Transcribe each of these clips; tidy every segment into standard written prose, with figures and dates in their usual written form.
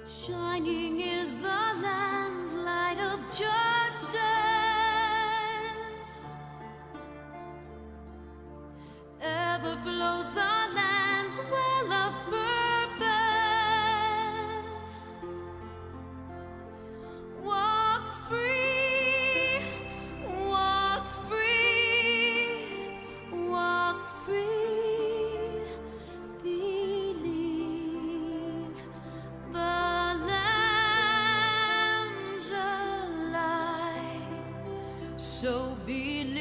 Shining is the land's light of justice. Ever flows the land's well of purpose. Walk free, walk free, walk free. Believe the lamb's alive. So believe.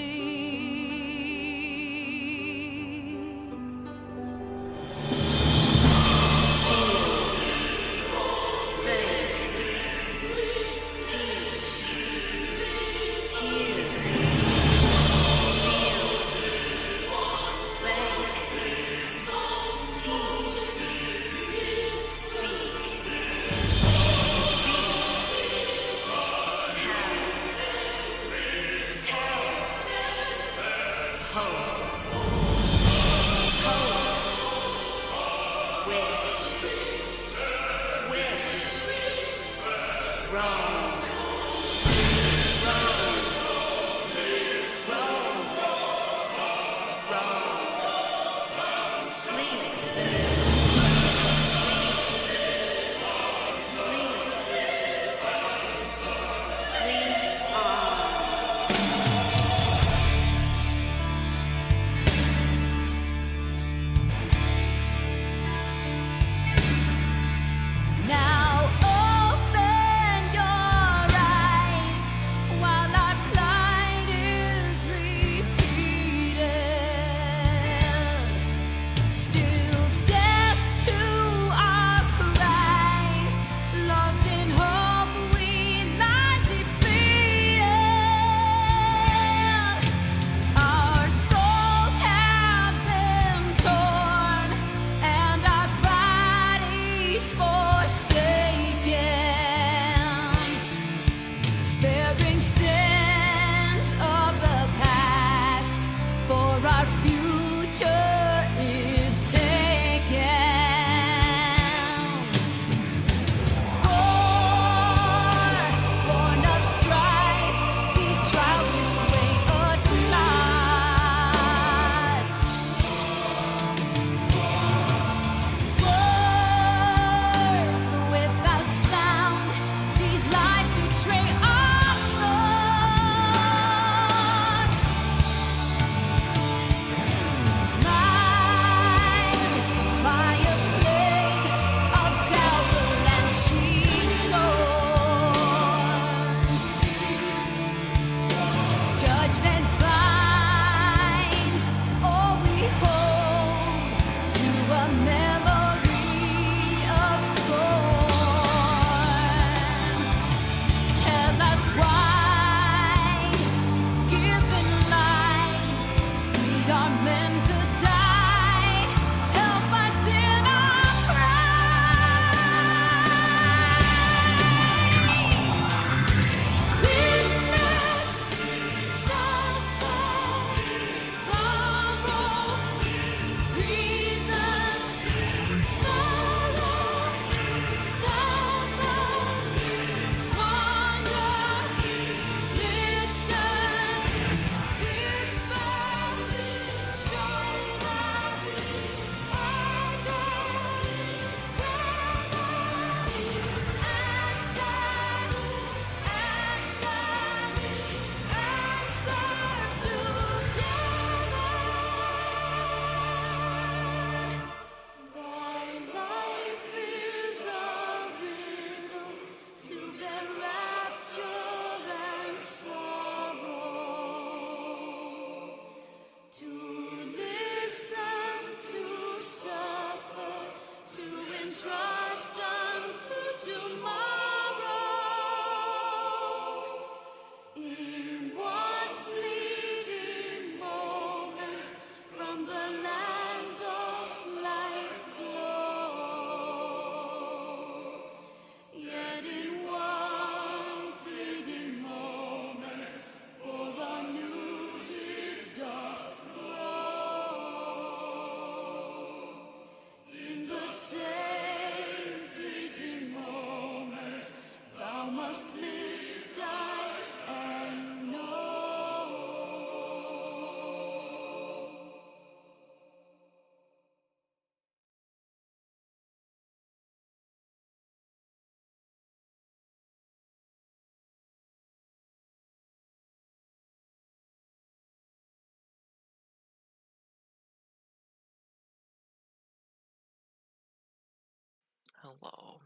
Hello.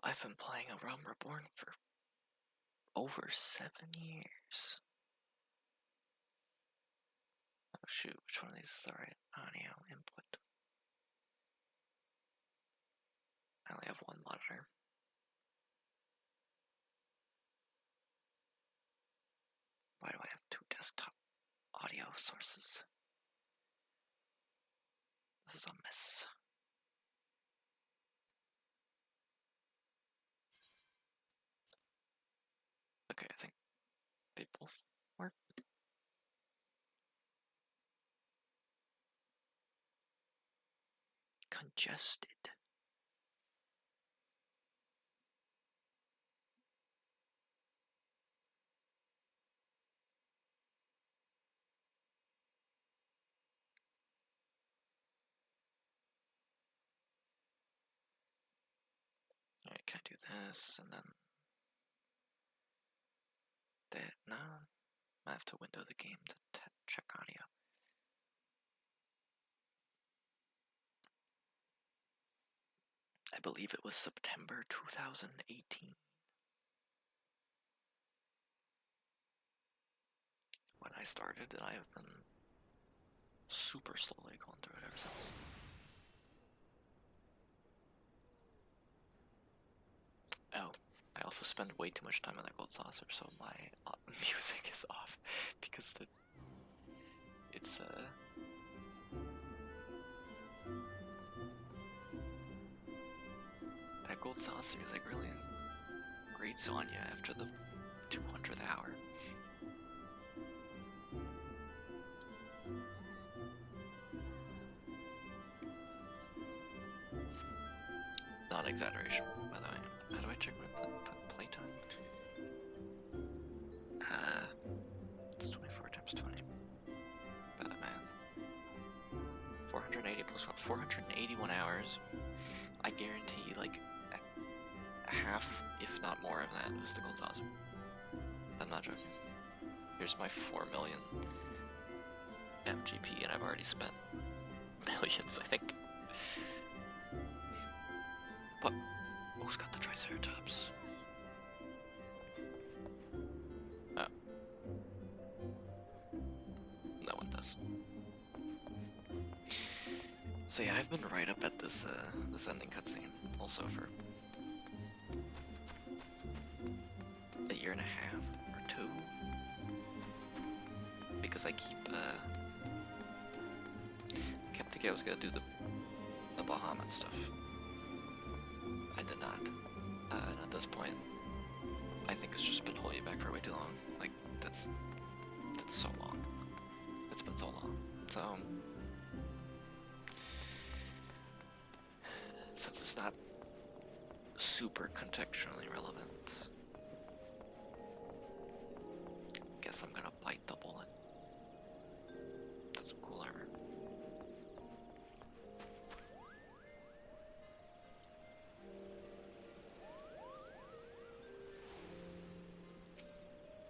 I've been playing a Realm Reborn for over 7 years. Oh shoot, which one of these is the right audio input? I only have one monitor. Why do I have 2 desktop audio sources? This is a mess. Okay, I think they both work. Congested. Alright, can I do this and then that? No. I have to window the game to check audio. I believe it was September 2018 when I started, and I have been super slowly going through it ever since. Oh, I also spend way too much time on the gold saucer, so my music is off because it's that gold saucer music really grates on you after the 200th hour. Not exaggeration, by the way. How do I check my playtime? It's 24 times 20. Bad at math. 480 plus 1, 481 hours. I guarantee, like, half, if not more of that, was the gold saucer. I'm not joking. Here's my 4 million MGP, and I've already spent millions, I think. What? Who's got the Triceratops? Oh. No one does. So yeah, I've been right up at this this ending cutscene, also for a year and a half or 2, because I kept thinking I was gonna do the Bahamut stuff. I did not, and at this point, I think it's just been holding you back for way too long. Like that's so long. It's been so long. So since it's not super contextually relevant, guess I'm gonna bite the bullet. That's some cool armor.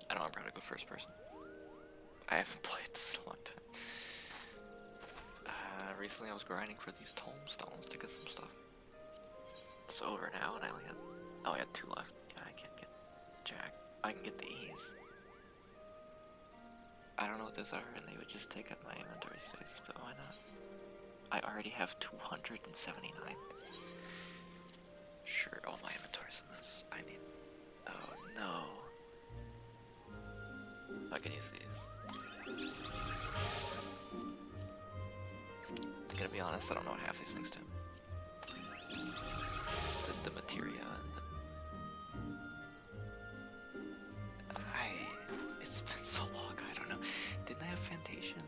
I know I'm proud to go first person. I haven't played this in a long time. Recently I was grinding for these tombstones to get some stuff. It's over now, and I had 2 left. Yeah, I can't get jack. I can get these. I don't know what those are, and they would just take up my inventory space, but why not? I already have 279. Sure, all my inventory's in this. I need... Oh no. I can use these. I'm gonna be honest, I don't know what half these things do. The materia and it's been so long, I don't know. Didn't I have Fantation?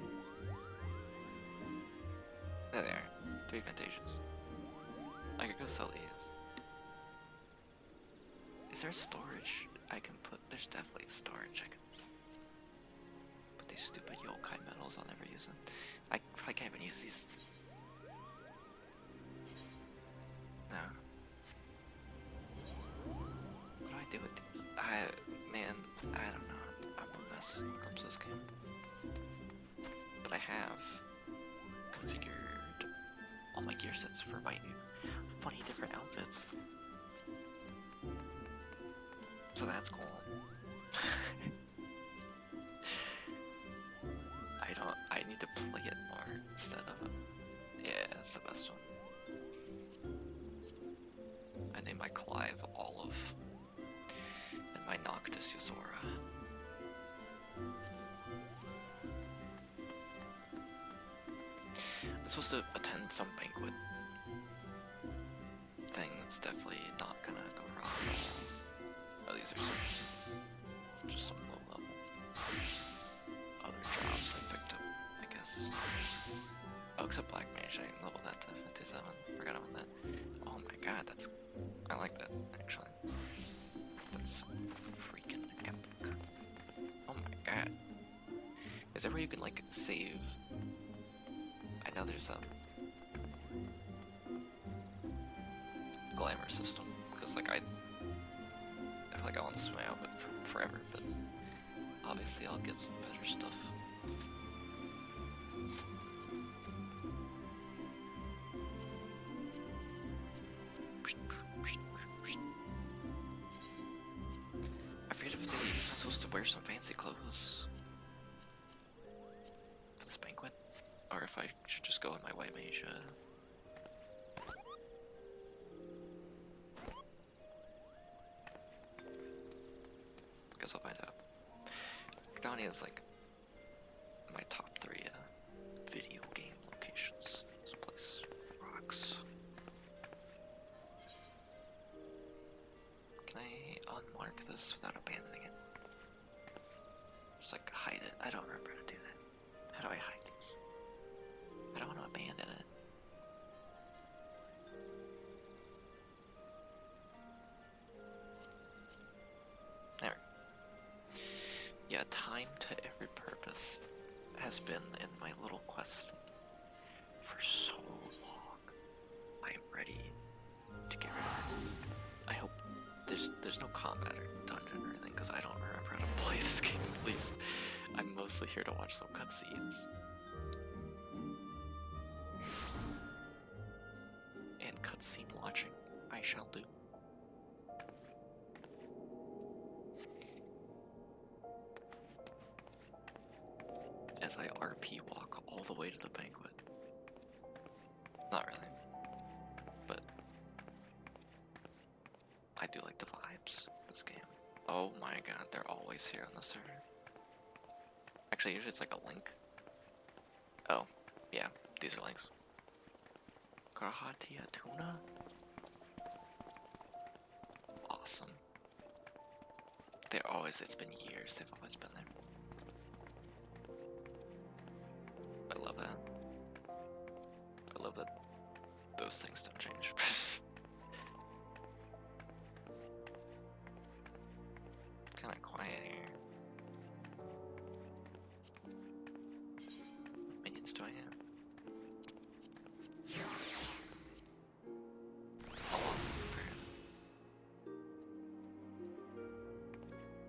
There they are. 3 Fantations. I could go sell these. Is there storage I can put? There's definitely storage I can put these stupid yokai metals I'll never use. I probably can't even use these. No. What do I do with these? Man, I don't know. I'm a mess when it comes to this game. But I have configured all my gear sets for Baidu. funny different outfits. So that's cool. I need to play it more instead of, yeah, that's the best one. I named my Clive Olive and my Noctis Yuzora. I'm supposed to attend some banquet thing that's definitely not gonna go wrong. Oh, these are just some low level other jobs I picked up, I guess. Oh, except Black Mage, I leveled that to 57. Forgot about that. Oh my god, I like that, actually. That's freaking epic. Oh my god. Is there where you can, like, save? I know there's a glamour system, because, like, I feel like I want to swim out of it forever, but obviously I'll get some better stuff. I forget if they're supposed to wear some fancy clothes for this banquet, or if I should just go in my white mage. Guess I'll find out. Gdania is like my top 3 video game locations. This place rocks. Can I unmark this without abandoning it? Just like hide it. I don't remember how to do that. How do I hide these? I don't want to abandon it. There. Yeah, time to every purpose has been in my little quest for so long. I am ready to get rid of it. I hope there's no combat or dungeon or anything, because I don't remember how to play this game at least. I'm mostly here to watch some cutscenes. And cutscene watching I shall do. As I RP walk all the way to the banquet. Not really. But I do like the vibes of this game. Oh my god, they're always here on the server. Actually, usually it's like a link. Oh, yeah, these are links. Grahatia Tuna? Awesome. It's been years, they've always been there. I love that. I love that those things don't change. It's kind of quiet here. What minions do I have?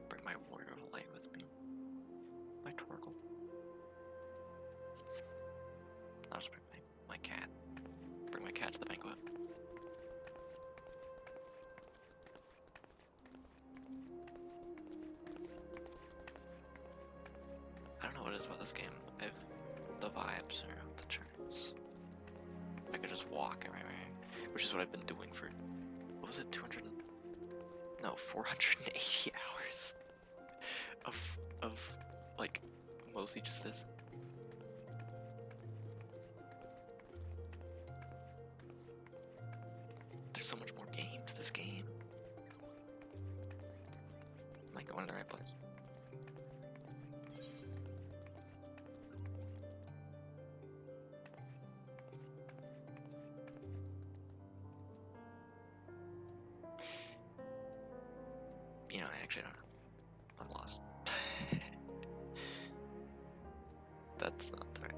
Bring my Warrior of Light with me. My Torgal. I'll just bring my cat. Bring my cat to the banquet. I don't know what it is about this game. The vibes are off the charts. I could just walk everywhere, which is what I've been doing for, what was it, 480 hours of like mostly just this. There's so much more game to this game. Am I going to the right place? You know, I actually don't know. I'm lost. That's not the right.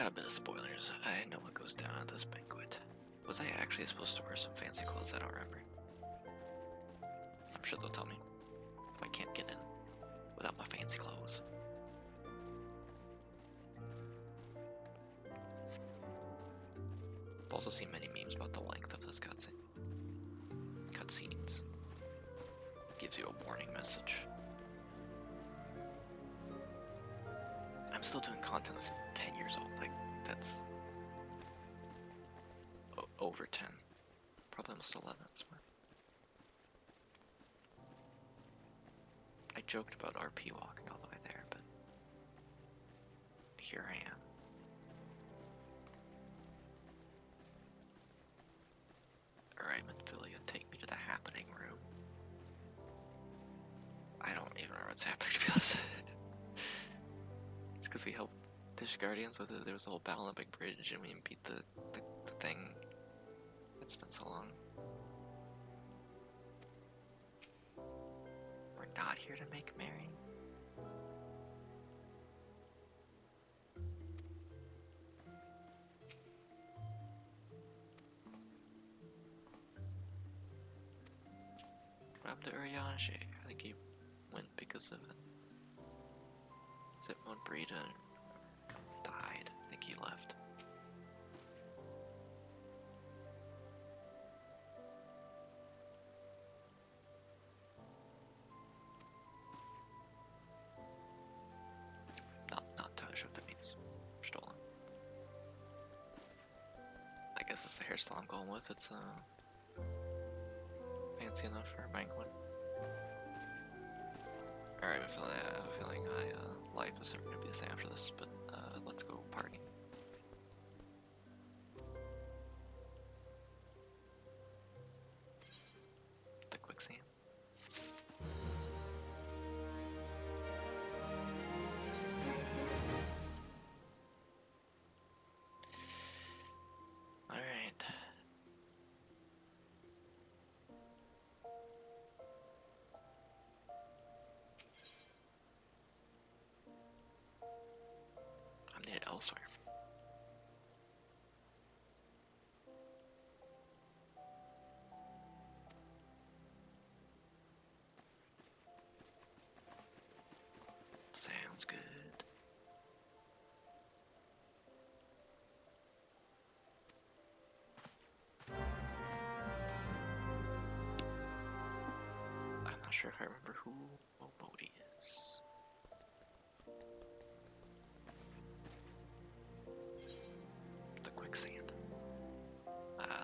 A bit of spoilers. I know what goes down at this banquet. Was I actually supposed to wear some fancy clothes? I don't remember. I'm sure they'll tell me if I can't get in without my fancy clothes. I've also seen many memes about the length of this cutscene. Cutscenes. Gives you a warning message. I'm still doing content that's 10 years old. Like, that's over 10. Probably almost 11 somewhere. I joked about RP walking all the way there, but here I am. Alright, Manphilia, take me to the happening room. I don't even know what's happening, to be honest. It's because we helped Dish Guardians with it. There was a whole battle on a big bridge, and we beat the thing. It's been so long. We're not here to make merry. What happened to Urianger? I think he went because of it. Is it when Brita died? I think he left. Not entirely sure what that means. Stolen. I guess it's the hairstyle I'm going with. It's fancy enough for a banquet. Alright, I have a feeling life is going to be the same after this, but let's go party. The quicksand. Alright. I'm needed elsewhere. Sounds good. I'm not sure if I remember who Momodi is. The quicksand.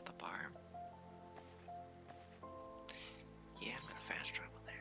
The bar. Yeah, I'm gonna fast travel there.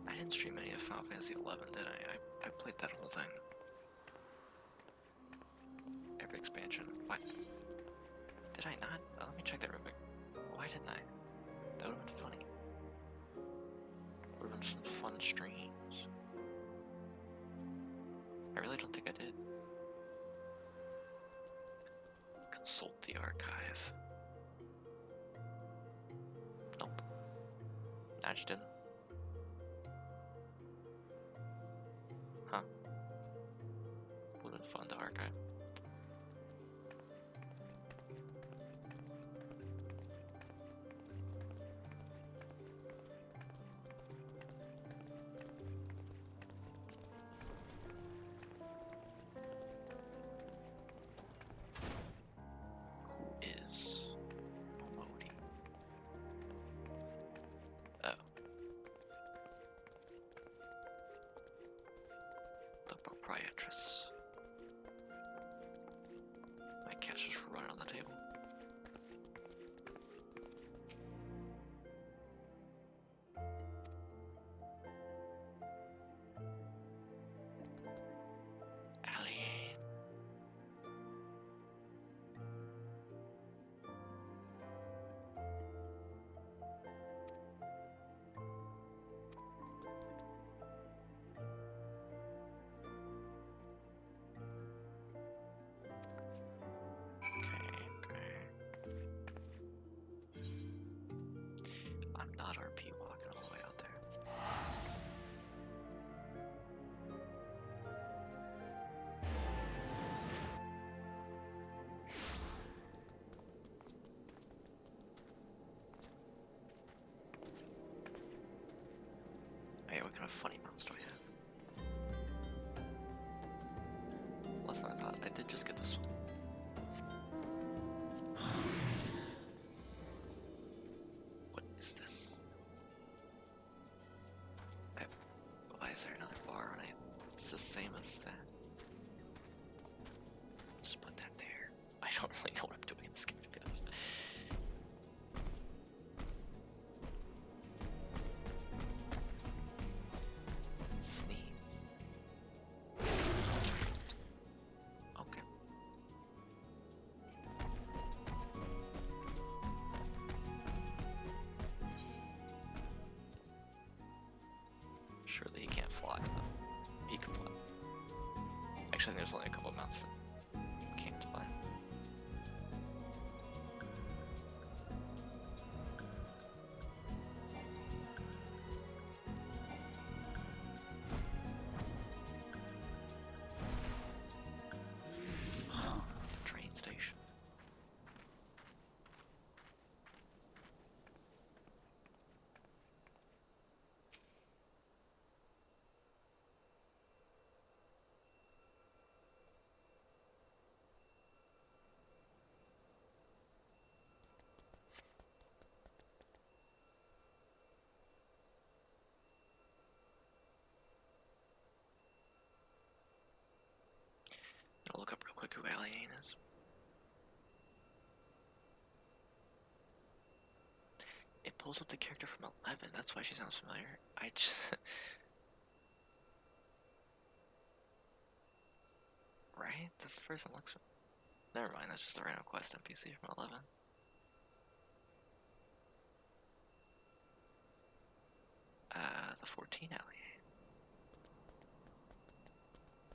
I didn't stream any of Final Fantasy 11, did I? I played that whole thing. Every expansion. What? Did I not? Let me check that real quick. Why didn't I? That would have been funny. Would have been some fun streams. I really don't think I did. Consult the archive. Nope. I just didn't. Huh. Would have been fun to archive. Who is Momodi? Oh. The proprietress. My cat's just running on the table. Alien. Hey, what kind of funny mounts do I have? Less than I thought. I did just get this one. What is this? Why is there another bar when it's the same as that? Just put that there. I don't really know what I'm doing in this game, to be honest. Sneeze. Okay. Surely he can't fly, though. He can fly. Actually, there's only a couple of mounts that can't fly. The train station. I'll look up real quick who Alien is. It pulls up the character from 11, that's why she sounds familiar. I just... Right? That's the first one looks... Never mind, that's just a random quest NPC from 11. The 14 Alien.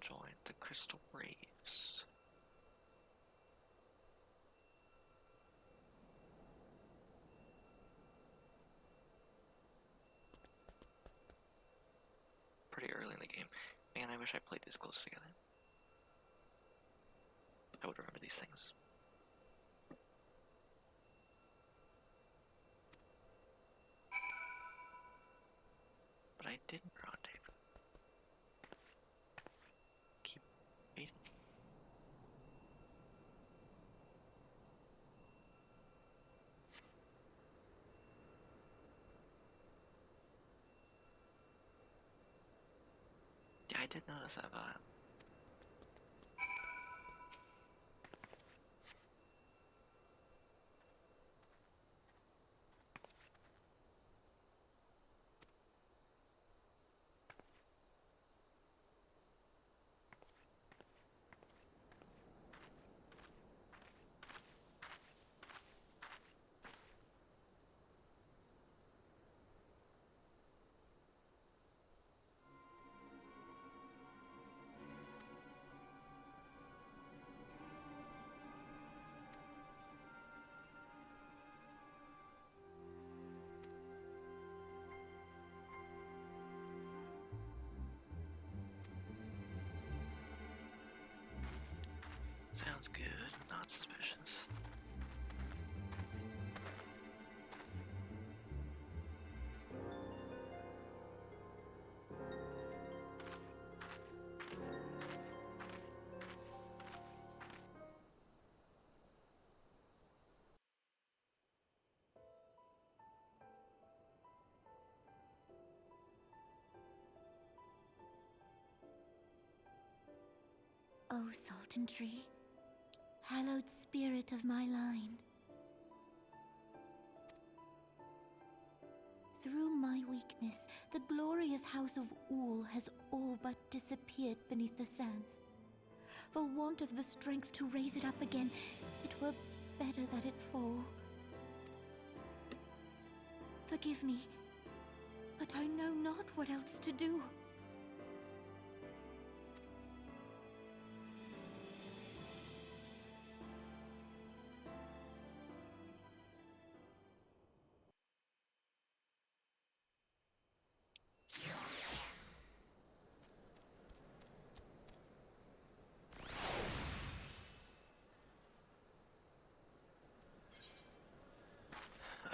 Join the Crystal Braves. Pretty early in the game. Man, I wish I played these close together. I would remember these things. But I didn't rendezvous. Keep waiting. Yeah, I did notice that vibe. Sounds good, not suspicious. O Sultan Tree, hallowed spirit of my line. Through my weakness, the glorious house of Ul has all but disappeared beneath the sands. For want of the strength to raise it up again, it were better that it fall. Forgive me, but I know not what else to do.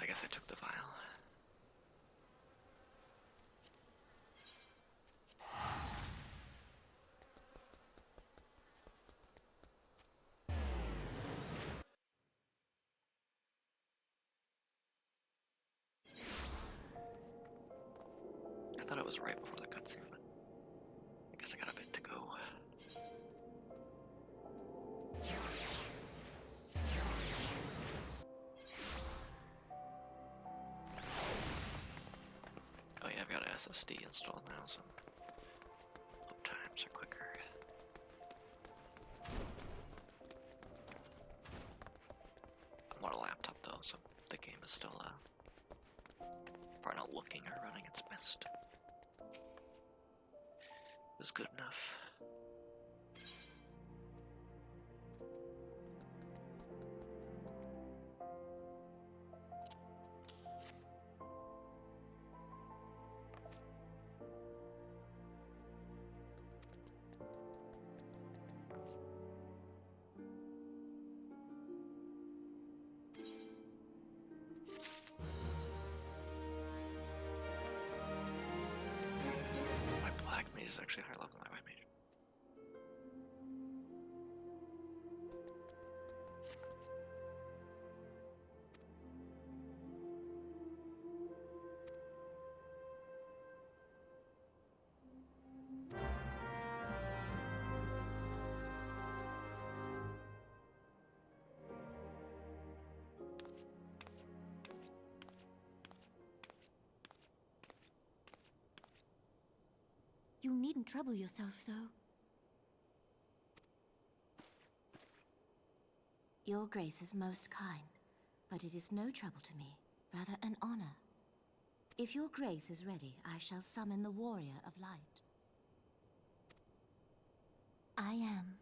I guess I took the vial. was right before the cutscene, but I guess I got a bit to go. Oh yeah, I've got an SSD installed now, so load times are quicker. I'm on a laptop though, so the game is still probably not looking or running its best. It was good enough. My black mage is actually higher level than my white mage. You needn't trouble yourself so. Your grace is most kind, but it is no trouble to me, rather an honor. If your grace is ready, I shall summon the warrior of light. I am.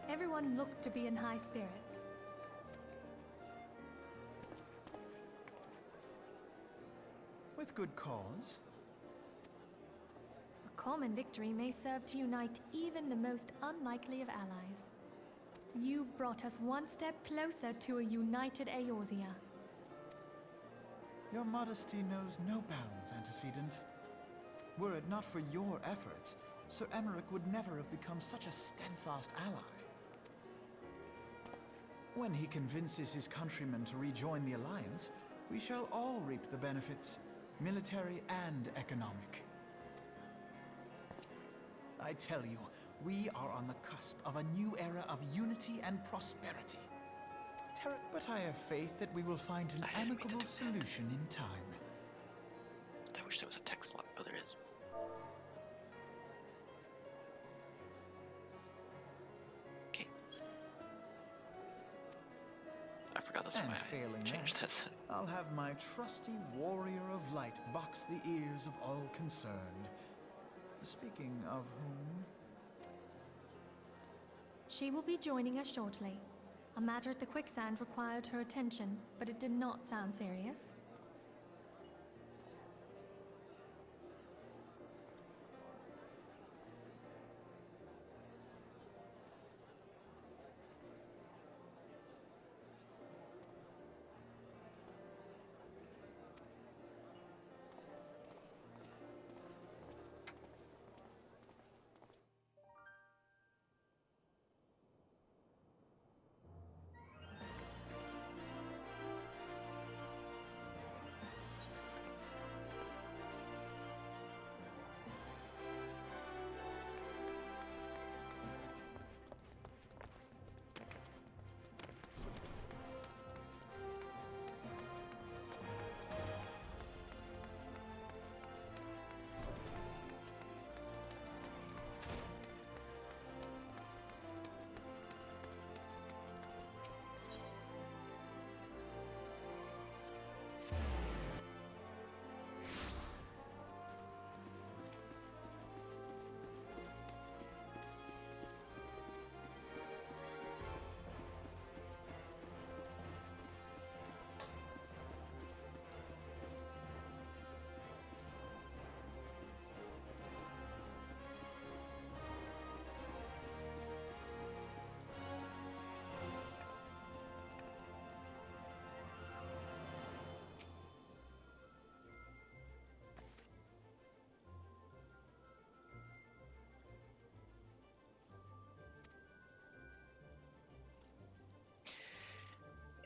Everyone looks to be in high spirits. With good cause. A common victory may serve to unite even the most unlikely of allies. You've brought us one step closer to a united Eorzea. Your modesty knows no bounds, antecedent. Were it not for your efforts, Sir Emmerich would never have become such a steadfast ally. When he convinces his countrymen to rejoin the Alliance, we shall all reap the benefits, military and economic. I tell you, we are on the cusp of a new era of unity and prosperity. But I have faith that we will find an amicable solution in time. I wish there was a text lock. Oh, there is. Okay. I forgot that's why I changed that setting. I'll have my trusty warrior of light box the ears of all concerned. Speaking of whom... She will be joining us shortly. A matter at the quicksand required her attention, but it did not sound serious.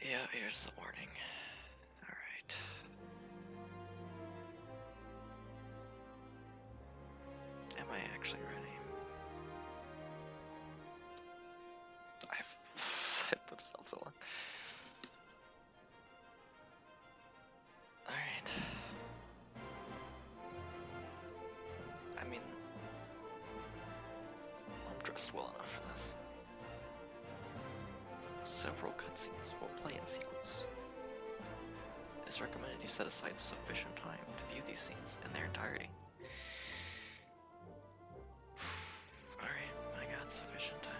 Yeah, here's the warning. Alright. Am I actually ready? I've put this off so long. Alright. I mean, I'm dressed well enough for this. Several cutscenes will play in sequence. It's recommended you set aside sufficient time to view these scenes in their entirety. Alright, I got sufficient time.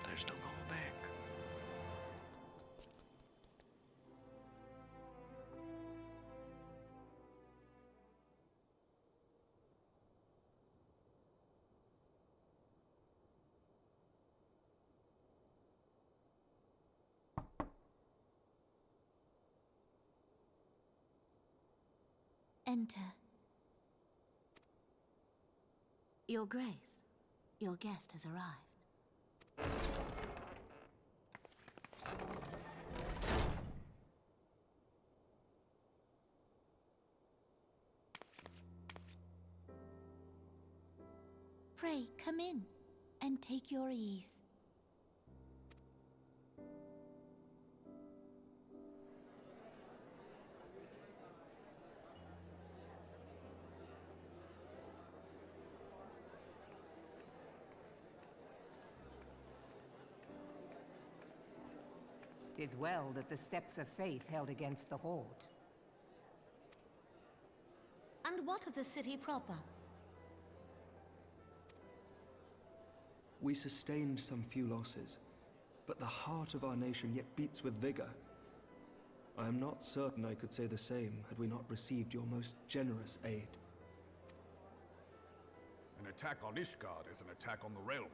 There's no going back. Enter. Your Grace, your guest has arrived. Pray, come in and take your ease. Tis well that the steps of faith held against the Horde. And what of the city proper? We sustained some few losses, but the heart of our nation yet beats with vigor. I am not certain I could say the same had we not received your most generous aid. An attack on Ishgard is an attack on the realm.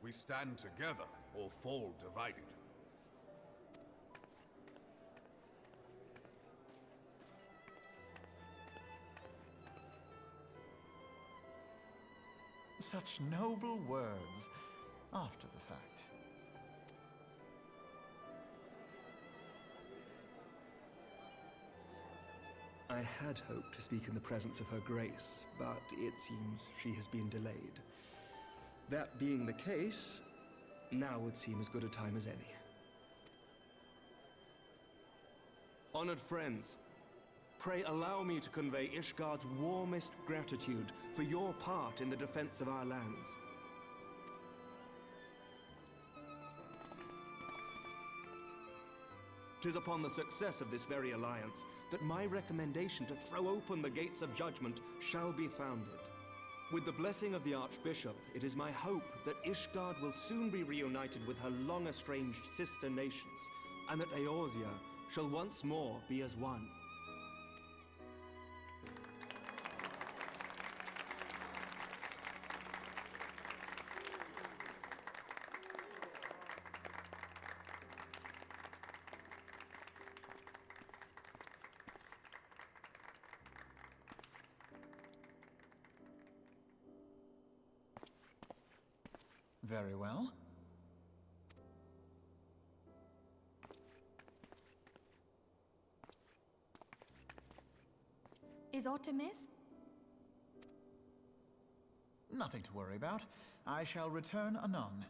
We stand together or fall divided. Such noble words after the fact. I had hoped to speak in the presence of her grace, but it seems she has been delayed. That being the case, now would seem as good a time as any. Honored friends, pray allow me to convey Ishgard's warmest gratitude for your part in the defense of our lands. Tis upon the success of this very alliance that my recommendation to throw open the gates of judgment shall be founded. With the blessing of the Archbishop, it is my hope that Ishgard will soon be reunited with her long-estranged sister nations, and that Eorzea shall once more be as one. Very well. Is aught amiss? Nothing to worry about. I shall return anon.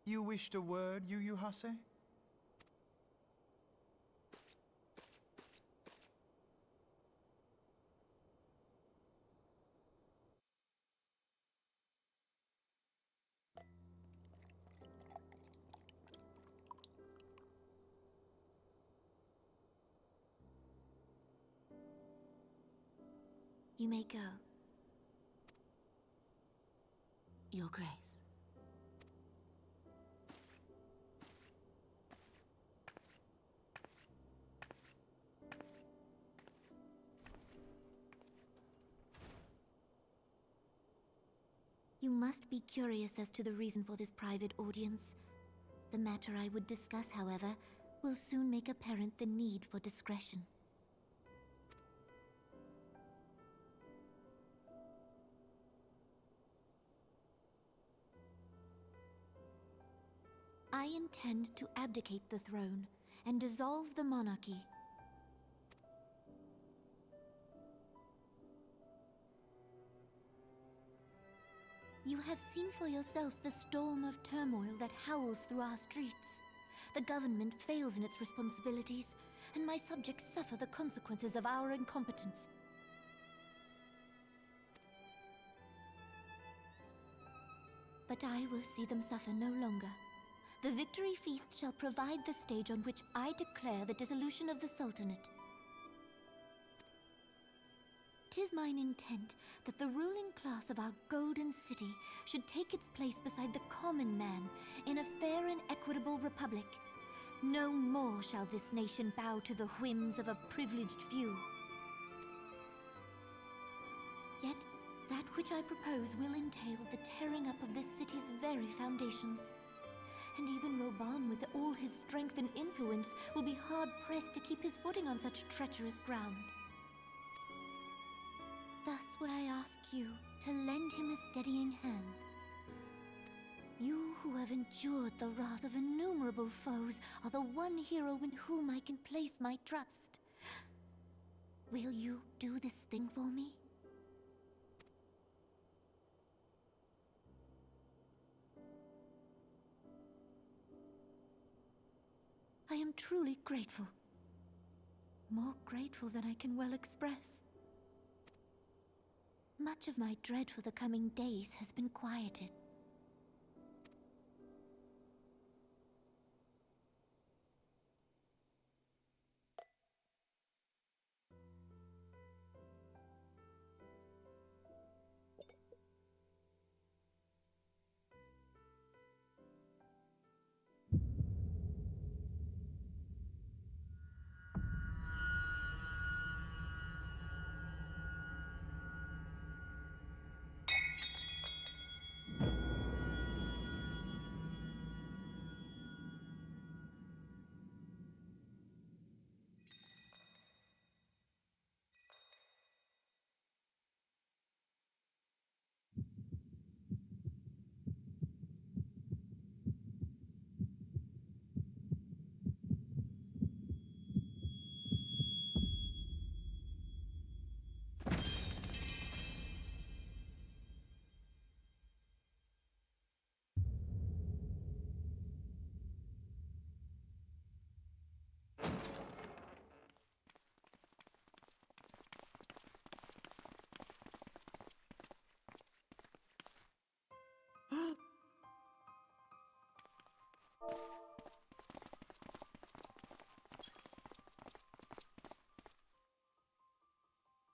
You wished a word, Yu Hase? You may go. Your Grace. You must be curious as to the reason for this private audience. The matter I would discuss, however, will soon make apparent the need for discretion. I intend to abdicate the throne and dissolve the monarchy. You have seen for yourself the storm of turmoil that howls through our streets. The government fails in its responsibilities, and my subjects suffer the consequences of our incompetence. But I will see them suffer no longer. The victory feast shall provide the stage on which I declare the dissolution of the Sultanate. 'Tis mine intent that the ruling class of our golden city should take its place beside the common man in a fair and equitable republic. No more shall this nation bow to the whims of a privileged few. Yet, that which I propose will entail the tearing up of this city's very foundations. And even Reborn, with all his strength and influence, will be hard-pressed to keep his footing on such treacherous ground. Thus would I ask you to lend him a steadying hand. You who have endured the wrath of innumerable foes are the one hero in whom I can place my trust. Will you do this thing for me? I am truly grateful. More grateful than I can well express. Much of my dread for the coming days has been quieted.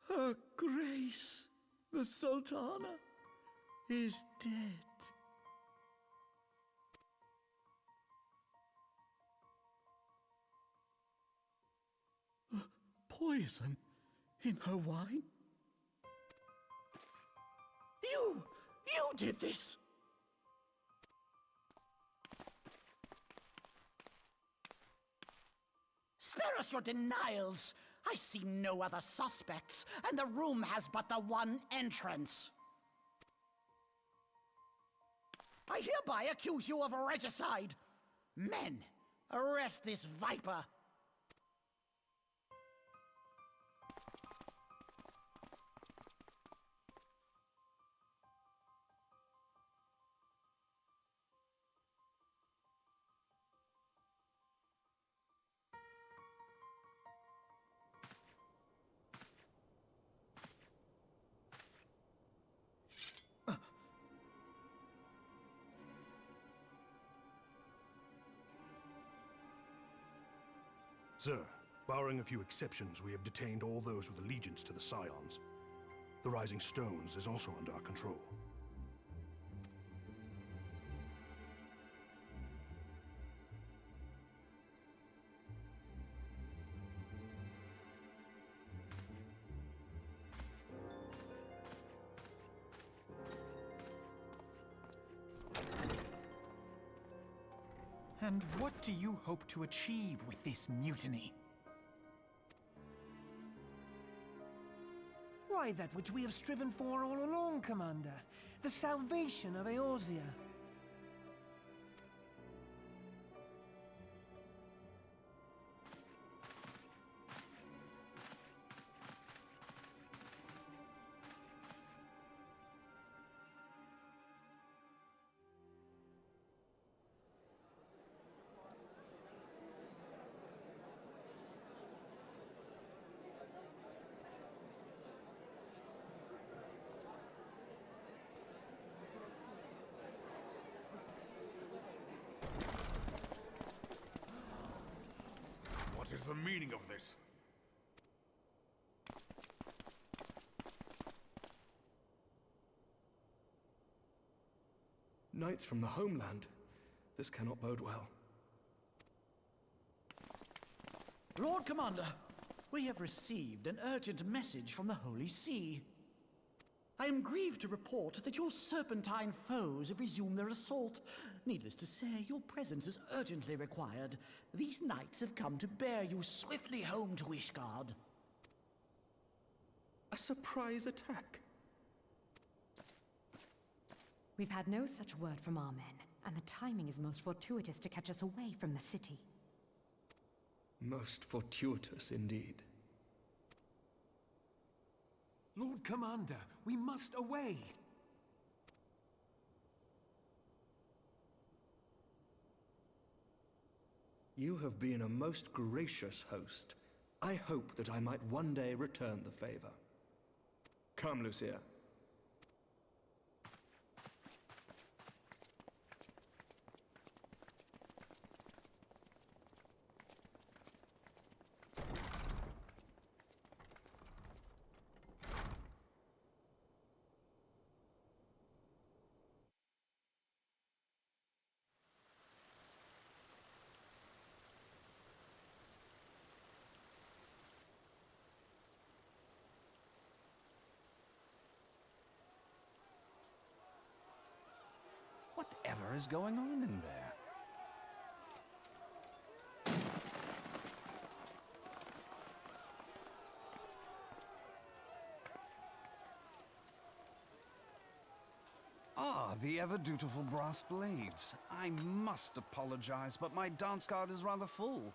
Her Grace, the Sultana, is dead. Poison in her wine? You did this! Spare us your denials! I see no other suspects, and the room has but the one entrance. I hereby accuse you of regicide. Men, arrest this viper. Sir, barring a few exceptions, we have detained all those with allegiance to the Scions. The Rising Stones is also under our control. And what do you hope to achieve with this mutiny? Why, that which we have striven for all along, Commander. The salvation of Eorzea. What is the meaning of this? Knights from the homeland. This cannot bode well. Lord Commander, we have received an urgent message from the Holy See. I am grieved to report that your serpentine foes have resumed their assault. Needless to say, your presence is urgently required. These knights have come to bear you swiftly home to Ishgard. A surprise attack? We've had no such word from our men, and the timing is most fortuitous to catch us away from the city. Most fortuitous indeed. Lord Commander, we must away! You have been a most gracious host. I hope that I might one day return the favor. Come, Lucia. Whatever is going on in there? Ah, the ever-dutiful brass blades. I must apologize, but my dance card is rather full.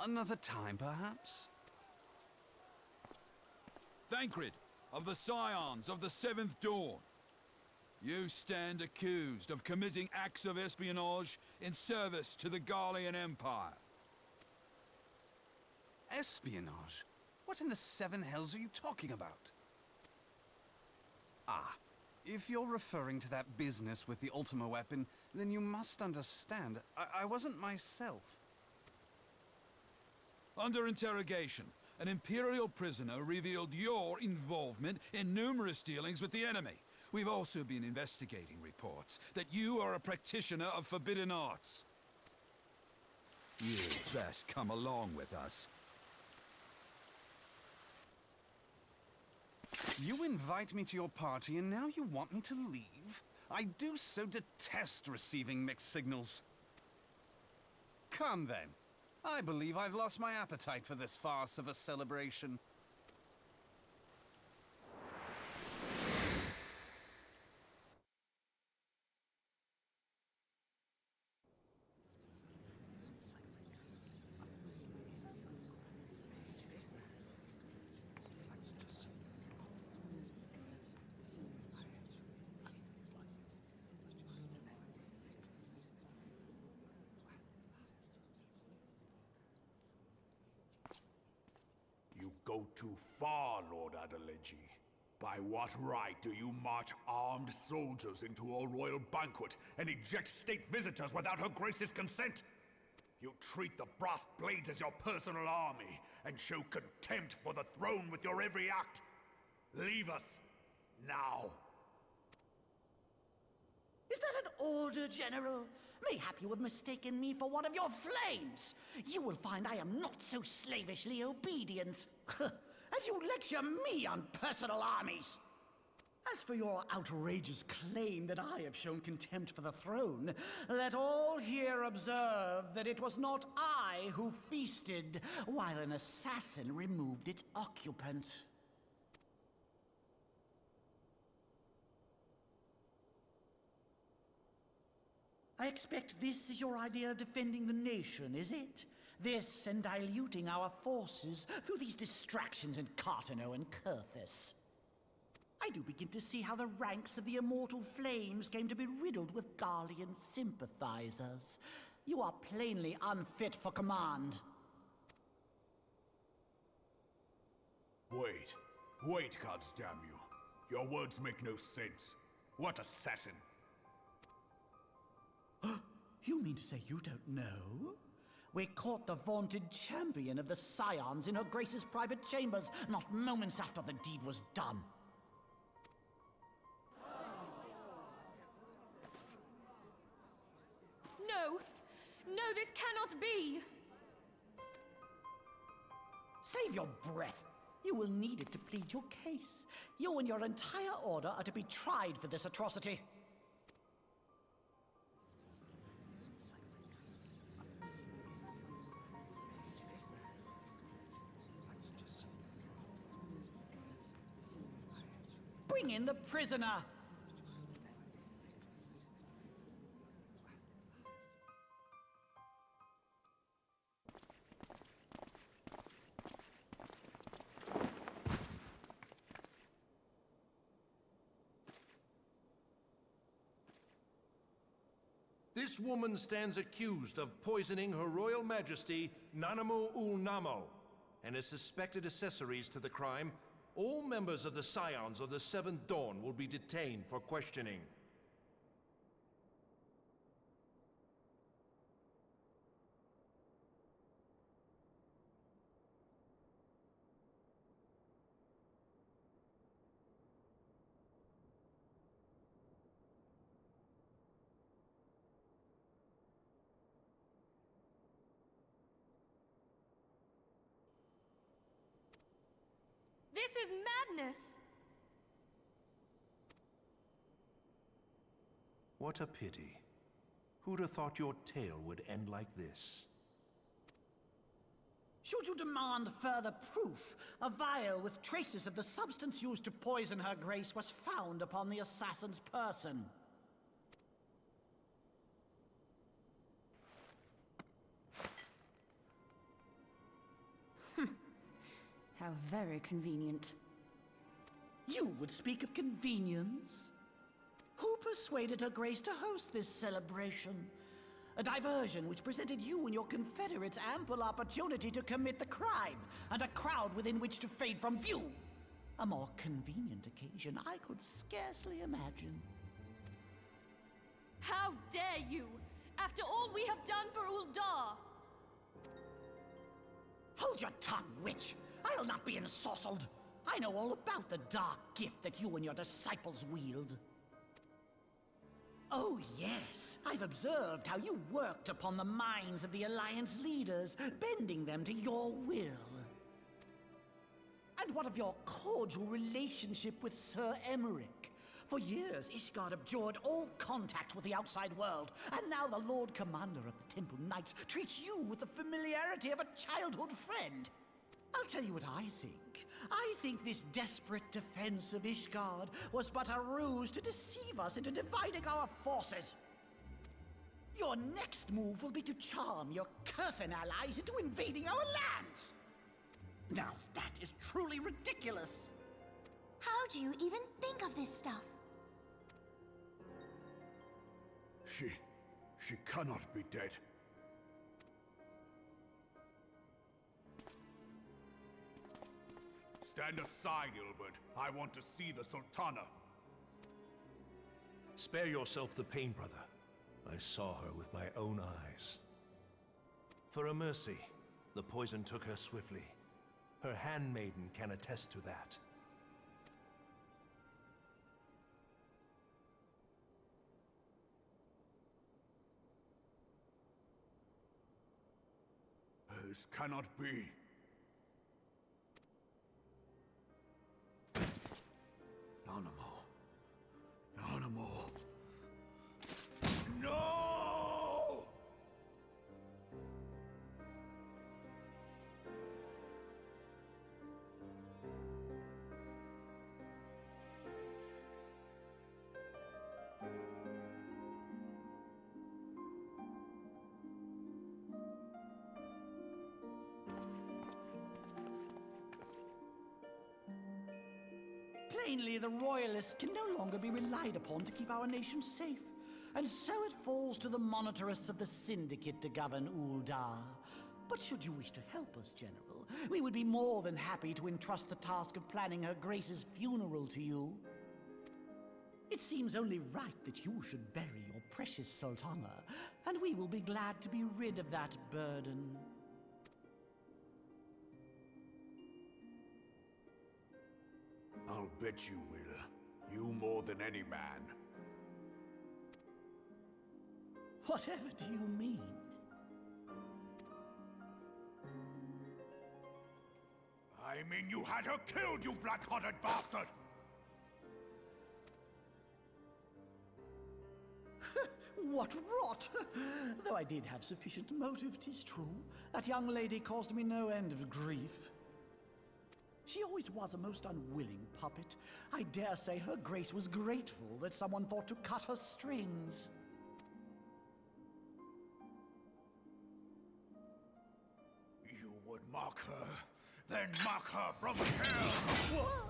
Another time, perhaps? Thancred, of the Scions of the Seventh Dawn. You stand accused of committing acts of espionage in service to the Garlean Empire. Espionage? What in the seven hells are you talking about? Ah, if you're referring to that business with the Ultima weapon, then you must understand, I wasn't myself. Under interrogation, an Imperial prisoner revealed your involvement in numerous dealings with the enemy. We've also been investigating reports that you are a practitioner of forbidden arts. You'd best come along with us. You invite me to your party and now you want me to leave? I do so detest receiving mixed signals. Come then. I believe I've lost my appetite for this farce of a celebration. You go too far, Lord Adeleji. By what right do you march armed soldiers into a royal banquet and eject state visitors without her grace's consent? You treat the brass blades as your personal army and show contempt for the throne with your every act. Leave us, now. Is that an order, General? Mayhap you have mistaken me for one of your flames. You will find I am not so slavishly obedient. As you lecture me on personal armies. As for your outrageous claim that I have shown contempt for the throne, let all here observe that it was not I who feasted while an assassin removed its occupant. I expect this is your idea of defending the nation, is it? This and diluting our forces through these distractions in Cartano and Kurthis. I do begin to see how the ranks of the Immortal Flames came to be riddled with Garlean sympathizers. You are plainly unfit for command. Wait. Wait, goddamn you. Your words make no sense. What assassin? You mean to say you don't know? We caught the vaunted champion of the Scions in her Grace's private chambers, not moments after the deed was done. No! No, this cannot be! Save your breath. You will need it to plead your case. You and your entire order are to be tried for this atrocity. Bring in the prisoner! This woman stands accused of poisoning Her Royal Majesty Nanamu ul Namo and is suspected accessories to the crime. All members of the Scions of the Seventh Dawn will be detained for questioning. This is madness! What a pity. Who'd have thought your tale would end like this? Should you demand further proof, a vial with traces of the substance used to poison her grace was found upon the assassin's person. How very convenient. You would speak of convenience? Who persuaded her grace to host this celebration? A diversion which presented you and your confederates ample opportunity to commit the crime, and a crowd within which to fade from view. A more convenient occasion I could scarcely imagine. How dare you! After all we have done for Uldar! Hold your tongue, witch! I'll not be ensorcelled! I know all about the dark gift that you and your disciples wield. Oh yes, I've observed how you worked upon the minds of the Alliance leaders, bending them to your will. And what of your cordial relationship with Sir Emmerich? For years, Ishgard abjured all contact with the outside world, and now the Lord Commander of the Temple Knights treats you with the familiarity of a childhood friend. I'll tell you what I think. I think this desperate defense of Ishgard was but a ruse to deceive us into dividing our forces. Your next move will be to charm your Kurthan allies into invading our lands. Now that is truly ridiculous. How do you even think of this stuff? She cannot be dead. Stand aside, Ilbert. I want to see the Sultana. Spare yourself the pain, brother. I saw her with my own eyes. For a mercy, the poison took her swiftly. Her handmaiden can attest to that. This cannot be. Nanamo, Plainly, the Royalists can no longer be relied upon to keep our nation safe. And so it falls to the monitorists of the Syndicate to govern Uldar. But should you wish to help us, General, we would be more than happy to entrust the task of planning Her Grace's funeral to you. It seems only right that you should bury your precious Sultana, and we will be glad to be rid of that burden. I'll bet you will. You more than any man. Whatever do you mean? I mean you had her killed, you black-hearted bastard! What rot! Though I did have sufficient motive, 'tis true. That young lady caused me no end of grief. She always was a most unwilling puppet. I dare say Her Grace was grateful that someone thought to cut her strings. You would mock her, then mock her from hell! What?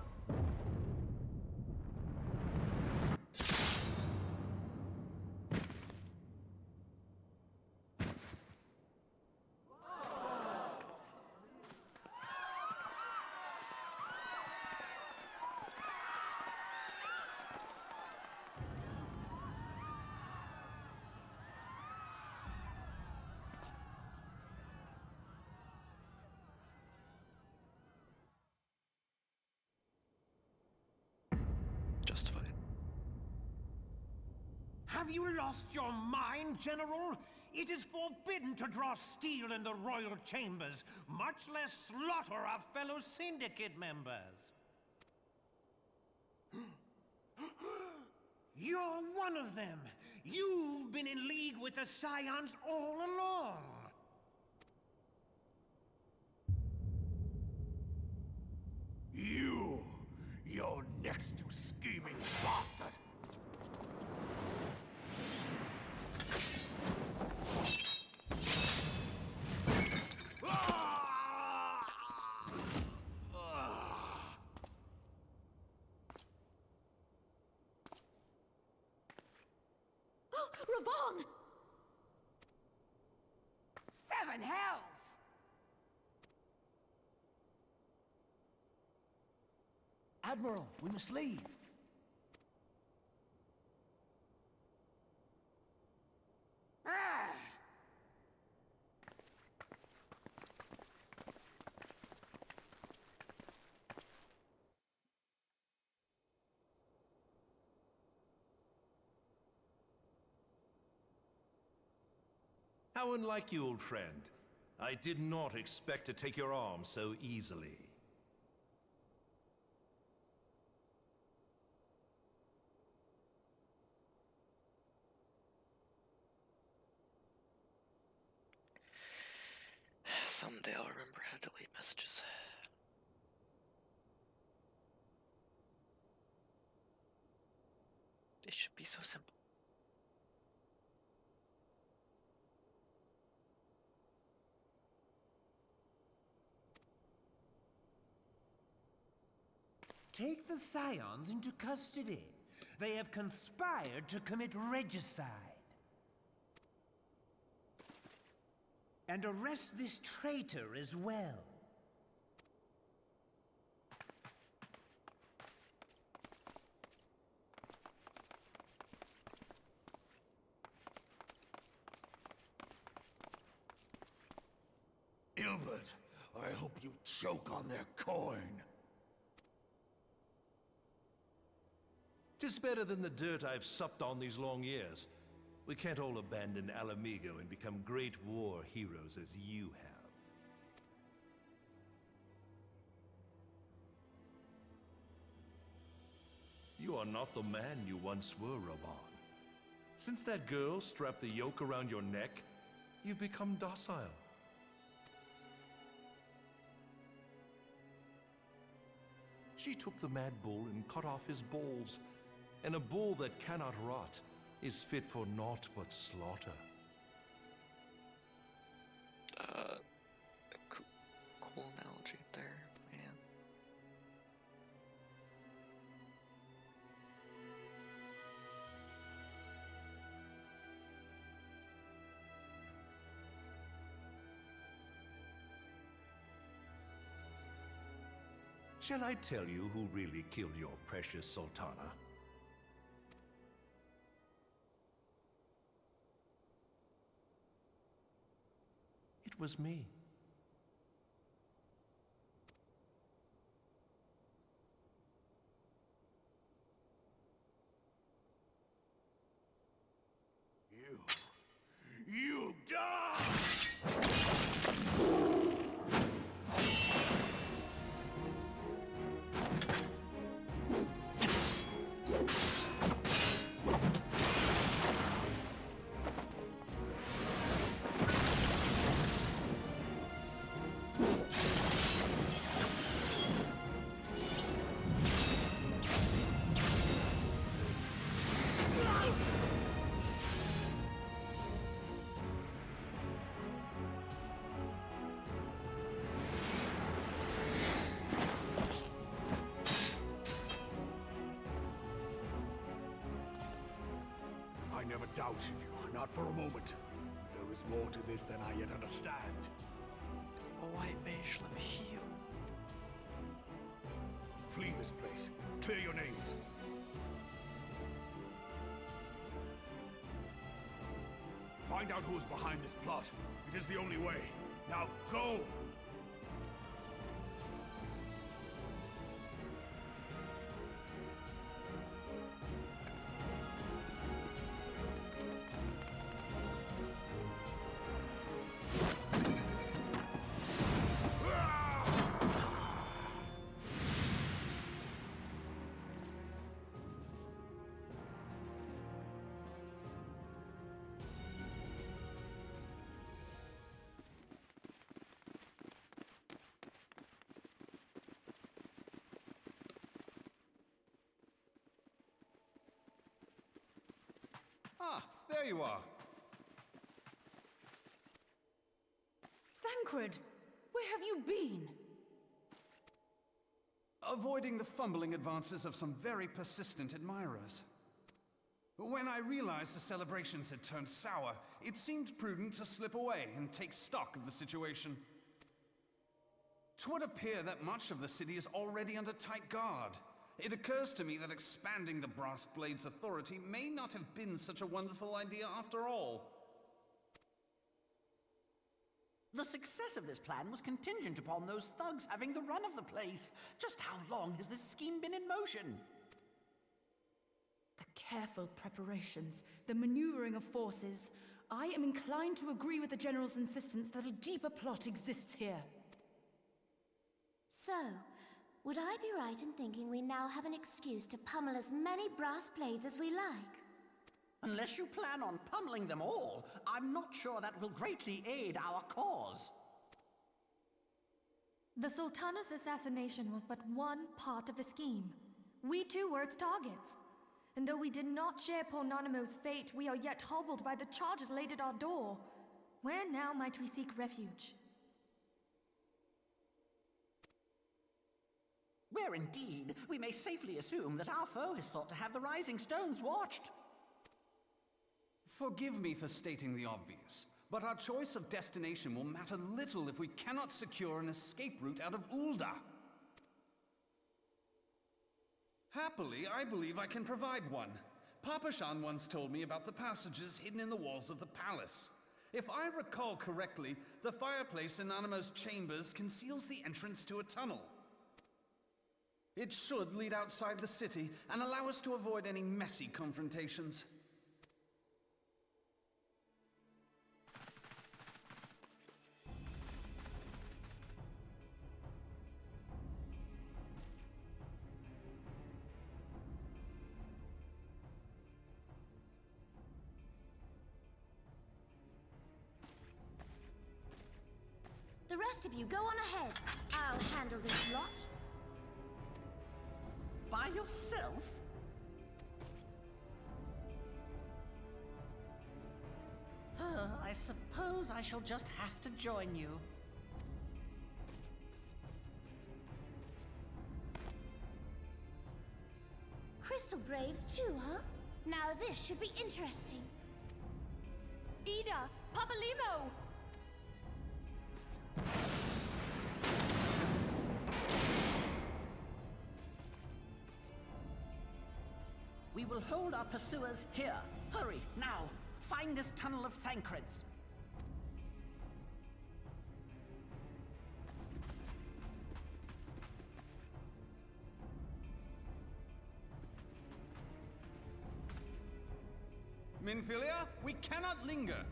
Justified. Have you lost your mind, General? It is forbidden to draw steel in the royal chambers, much less slaughter our fellow Syndicate members. You're one of them. You've been in league with the Scions all along. You're next, you scheming bastard! Oh, Reborn! Seven hells! Admiral, we must leave. Ah! How unlike you, old friend. I did not expect to take your arm so easily. Someday I'll remember how to delete messages. It should be so simple. Take the Scions into custody. They have conspired to commit regicide. And arrest this traitor as well. Ilbert, I hope you choke on their coin. 'Tis better than the dirt I've supped on these long years. We can't all abandon Alamigo and become great war heroes as you have. You are not the man you once were, Reborn. Since that girl strapped the yoke around your neck, you've become docile. She took the mad bull and cut off his balls, and a bull that cannot rot is fit for naught but slaughter. Cool analogy there, man. Shall I tell you who really killed your precious Sultana? It was me. You die! I never doubted you, not for a moment. But there is more to this than I yet understand. A white mage, let me heal. Flee this place. Clear your names. Find out who is behind this plot. It is the only way. Now go! Ah, there you are. Thancred, where have you been? Avoiding the fumbling advances of some very persistent admirers. When I realized the celebrations had turned sour, it seemed prudent to slip away and take stock of the situation. 'Twould appear that much of the city is already under tight guard. It occurs to me that expanding the Brass Blade's authority may not have been such a wonderful idea after all. The success of this plan was contingent upon those thugs having the run of the place. Just how long has this scheme been in motion? The careful preparations, the maneuvering of forces. I am inclined to agree with the General's insistence that a deeper plot exists here. So, would I be right in thinking we now have an excuse to pummel as many brass blades as we like? Unless you plan on pummeling them all, I'm not sure that will greatly aid our cause. The Sultana's assassination was but one part of the scheme. We too were its targets. And though we did not share Ponanimo's fate, we are yet hobbled by the charges laid at our door. Where now might we seek refuge? Where indeed, we may safely assume that our foe is thought to have the Rising Stones watched. Forgive me for stating the obvious, but our choice of destination will matter little if we cannot secure an escape route out of Ulda. Happily, I believe I can provide one. Papashan once told me about the passages hidden in the walls of the palace. If I recall correctly, the fireplace in Animo's chambers conceals the entrance to a tunnel. It should lead outside the city and allow us to avoid any messy confrontations. The rest of you go on ahead. I'll handle this lot. By yourself? I suppose I shall just have to join you. Crystal Braves too, huh? Now this should be interesting. Ida! Papalimo! We will hold our pursuers here. Hurry, now! Find this tunnel of Thancreds. Minfilia, we cannot linger.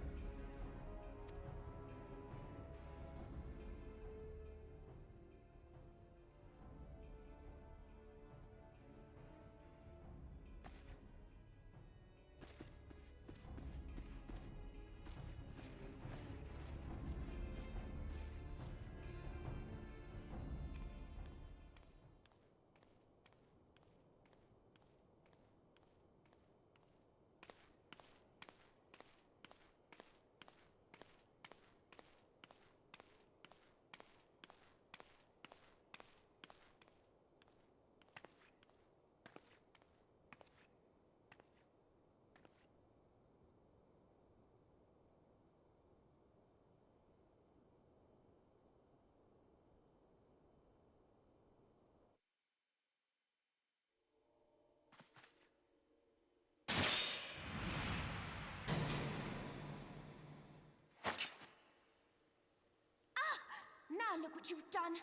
Now look what you've done.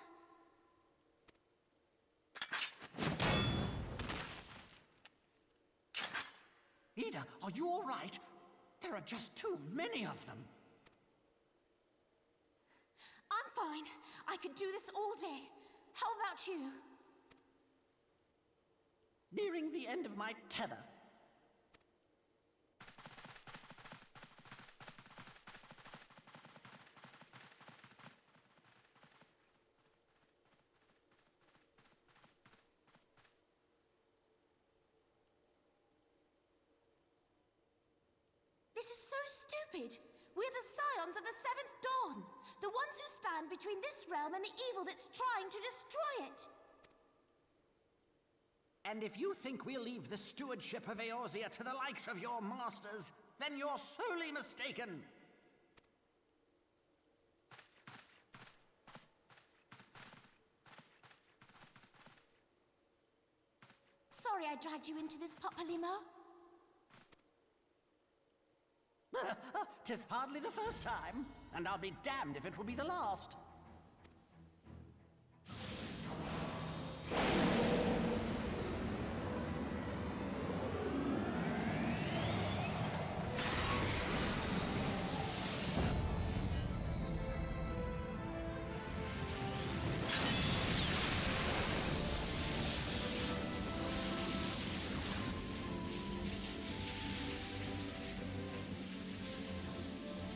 Ida, are you all right? There are just too many of them. I'm fine. I could do this all day. How about you? Nearing the end of my tether. This is so stupid. We're the scions of the Seventh Dawn. The ones who stand between this realm and the evil that's trying to destroy it. And if you think we'll leave the stewardship of Eorzea to the likes of your masters, then you're sorely mistaken. Sorry I dragged you into this, Papalymo. 'Tis hardly the first time, and I'll be damned if it will be the last.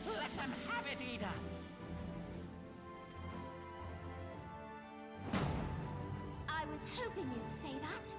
Let them have it, Ida! I was hoping you'd say that.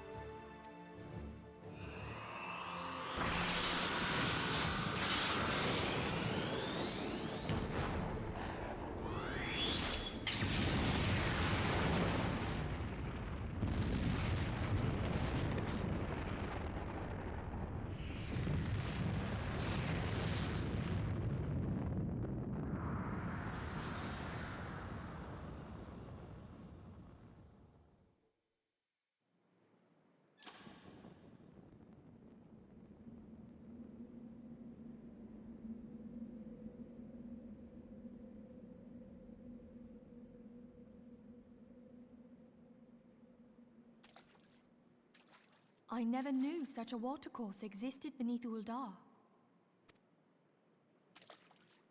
I never knew such a watercourse existed beneath Uldar.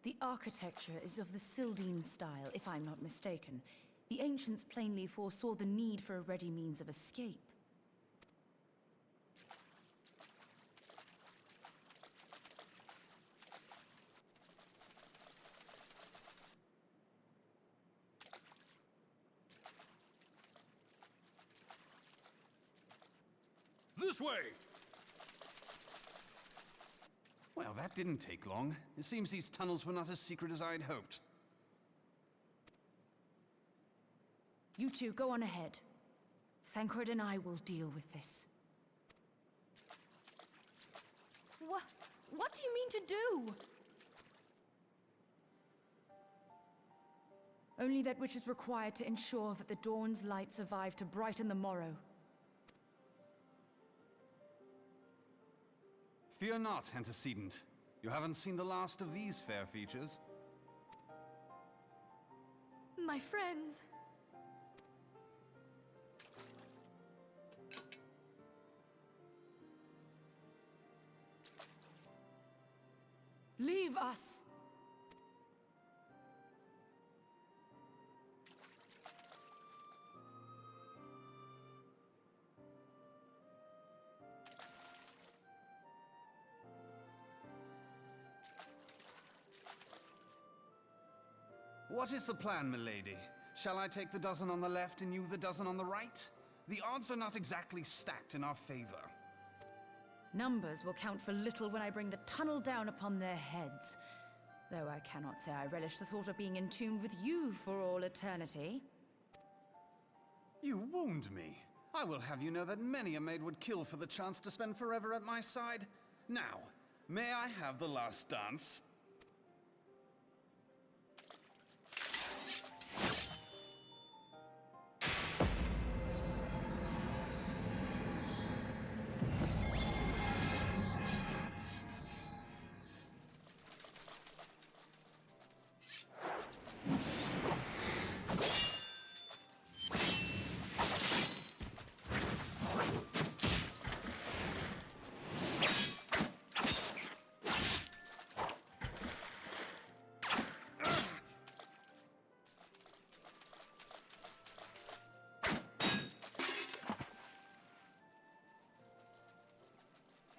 The architecture is of the Sildine style, if I'm not mistaken. The ancients plainly foresaw the need for a ready means of escape. This way! Well, that didn't take long. It seems these tunnels were not as secret as I'd hoped. You two, go on ahead. Thancred and I will deal with this. What do you mean to do? Only that which is required to ensure that the dawn's light survive to brighten the morrow. Fear not, antecedent. You haven't seen the last of these fair features. My friends. Leave us! What is the plan, milady? Shall I take the dozen on the left and you the dozen on the right? The odds are not exactly stacked in our favor. Numbers will count for little when I bring the tunnel down upon their heads. Though I cannot say I relish the thought of being entombed with you for all eternity. You wound me. I will have you know that many a maid would kill for the chance to spend forever at my side. Now, may I have the last dance?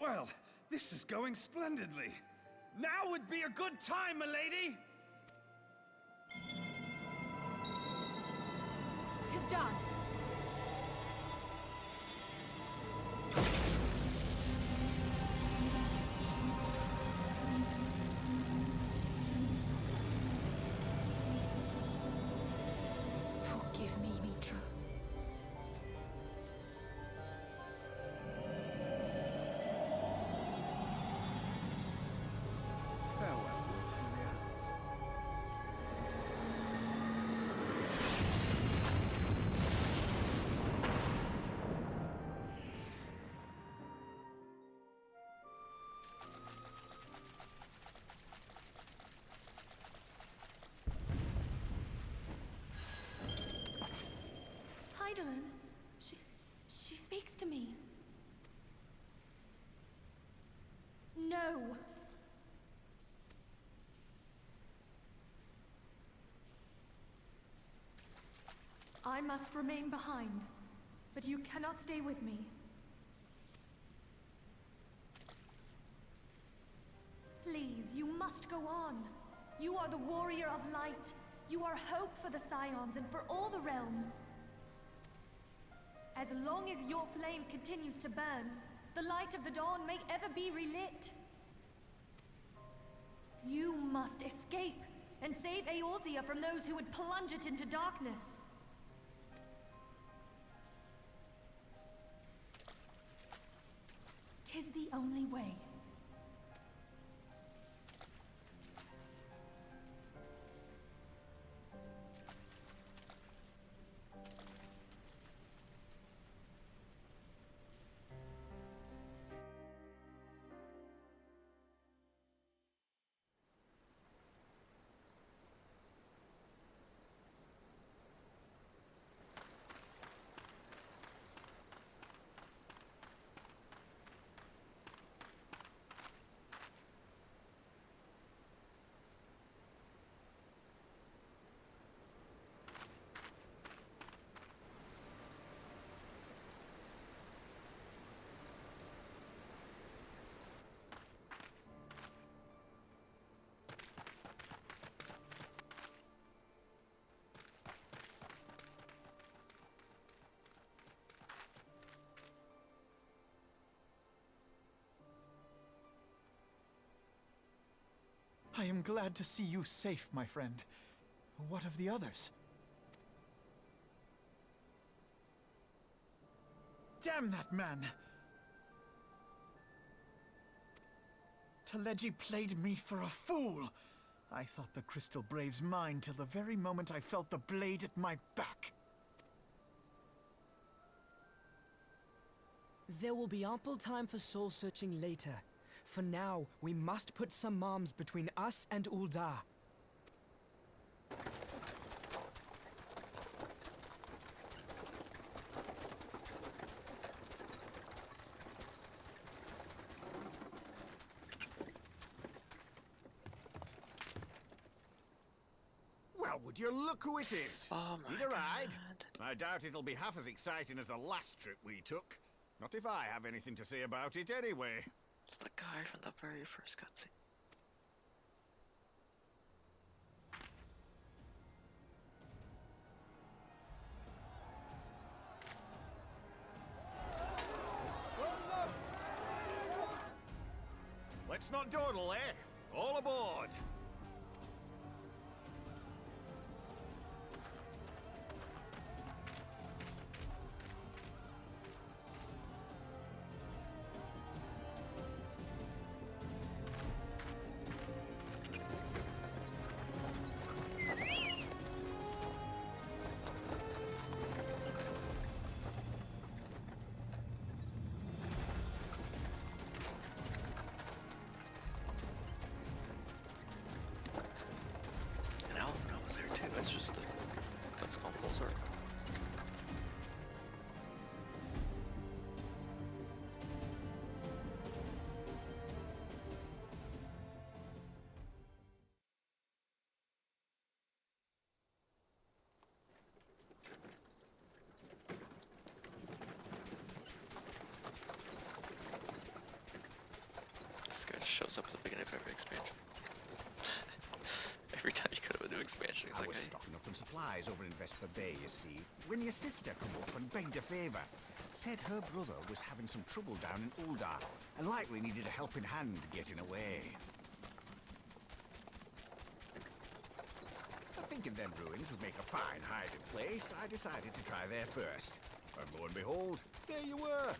Well, this is going splendidly. Now would be a good time, milady! 'Tis done. Forgive me, Mitra. Farewell, Ophelia. Heidelin, she speaks to me. No. I must remain behind, but you cannot stay with me. Please, you must go on. You are the warrior of light. You are hope for the Scions and for all the realm. As long as your flame continues to burn, the light of the dawn may ever be relit. You must escape and save Eorzea from those who would plunge it into darkness. Tis the only way. I am glad to see you safe, my friend. What of the others? Damn that man! Teleji played me for a fool! I thought the Crystal Brave's mine till the very moment I felt the blade at my back. There will be ample time for soul-searching later. For now, we must put some arms between us and Ul'dah. Well, would you look who it is? Oh my Need a ride? God. I doubt it'll be half as exciting as the last trip we took. Not if I have anything to say about it anyway. It's the guy from the very first cutscene. Let's not dawdle, eh? All aboard! That's just the... Let's go full circle. This guy just shows up at the beginning of every expansion. Every time you go to a new expansion, he's I like, was stocking up on supplies over in Vesper Bay, you see, when your sister come up and begged a favour. Said her brother was having some trouble down in Ul'dah, and likely needed a helping hand getting away. Thinking them ruins would make a fine hiding place, I decided to try there first. And lo and behold, there you were!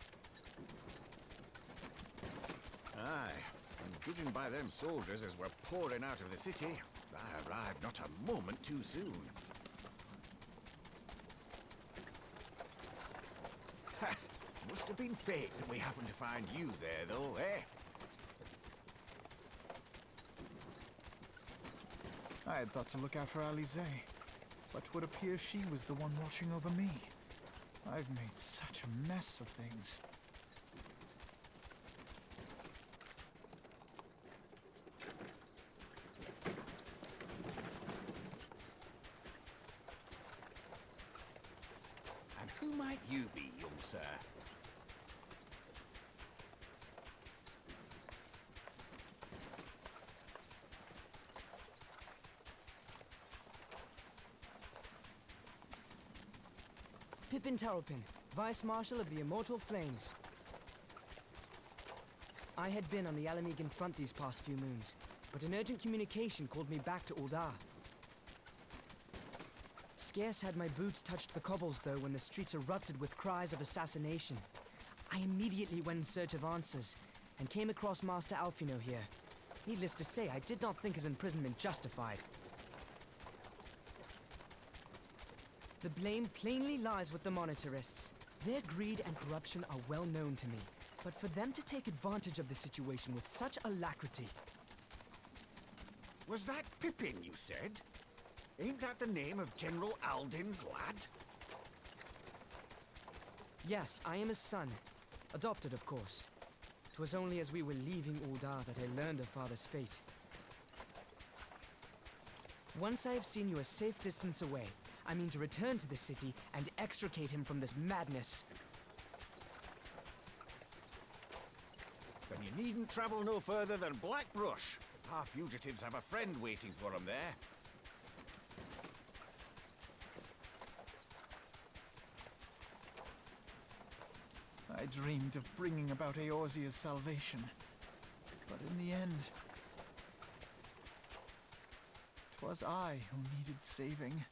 Aye, and judging by them soldiers as were pouring out of the city, I arrived not a moment too soon. Ha! Must have been fate that we happened to find you there, though, eh? I had thought to look out for Alize, but it would appear she was the one watching over me. I've made such a mess of things. And who might you be, young sir? Pippin Taropin, Vice Marshal of the Immortal Flames. I had been on the Alamegan front these past few moons, but an urgent communication called me back to Ul'dah. Scarce had my boots touched the cobbles, though, when the streets erupted with cries of assassination. I immediately went in search of answers, and came across Master Alfino here. Needless to say, I did not think his imprisonment justified. The blame plainly lies with the Monitarists. Their greed and corruption are well known to me, but for them to take advantage of the situation with such alacrity... Was that Pippin, you said? Ain't that the name of General Alden's lad? Yes, I am his son. Adopted, of course. 'Twas only as we were leaving Ul'dah that I learned of father's fate. Once I have seen you a safe distance away, I mean to return to the city and extricate him from this madness. Then you needn't travel no further than Blackbrush. Our fugitives have a friend waiting for them there. I dreamed of bringing about Eorzea's salvation, but in the end, 'twas I who needed saving.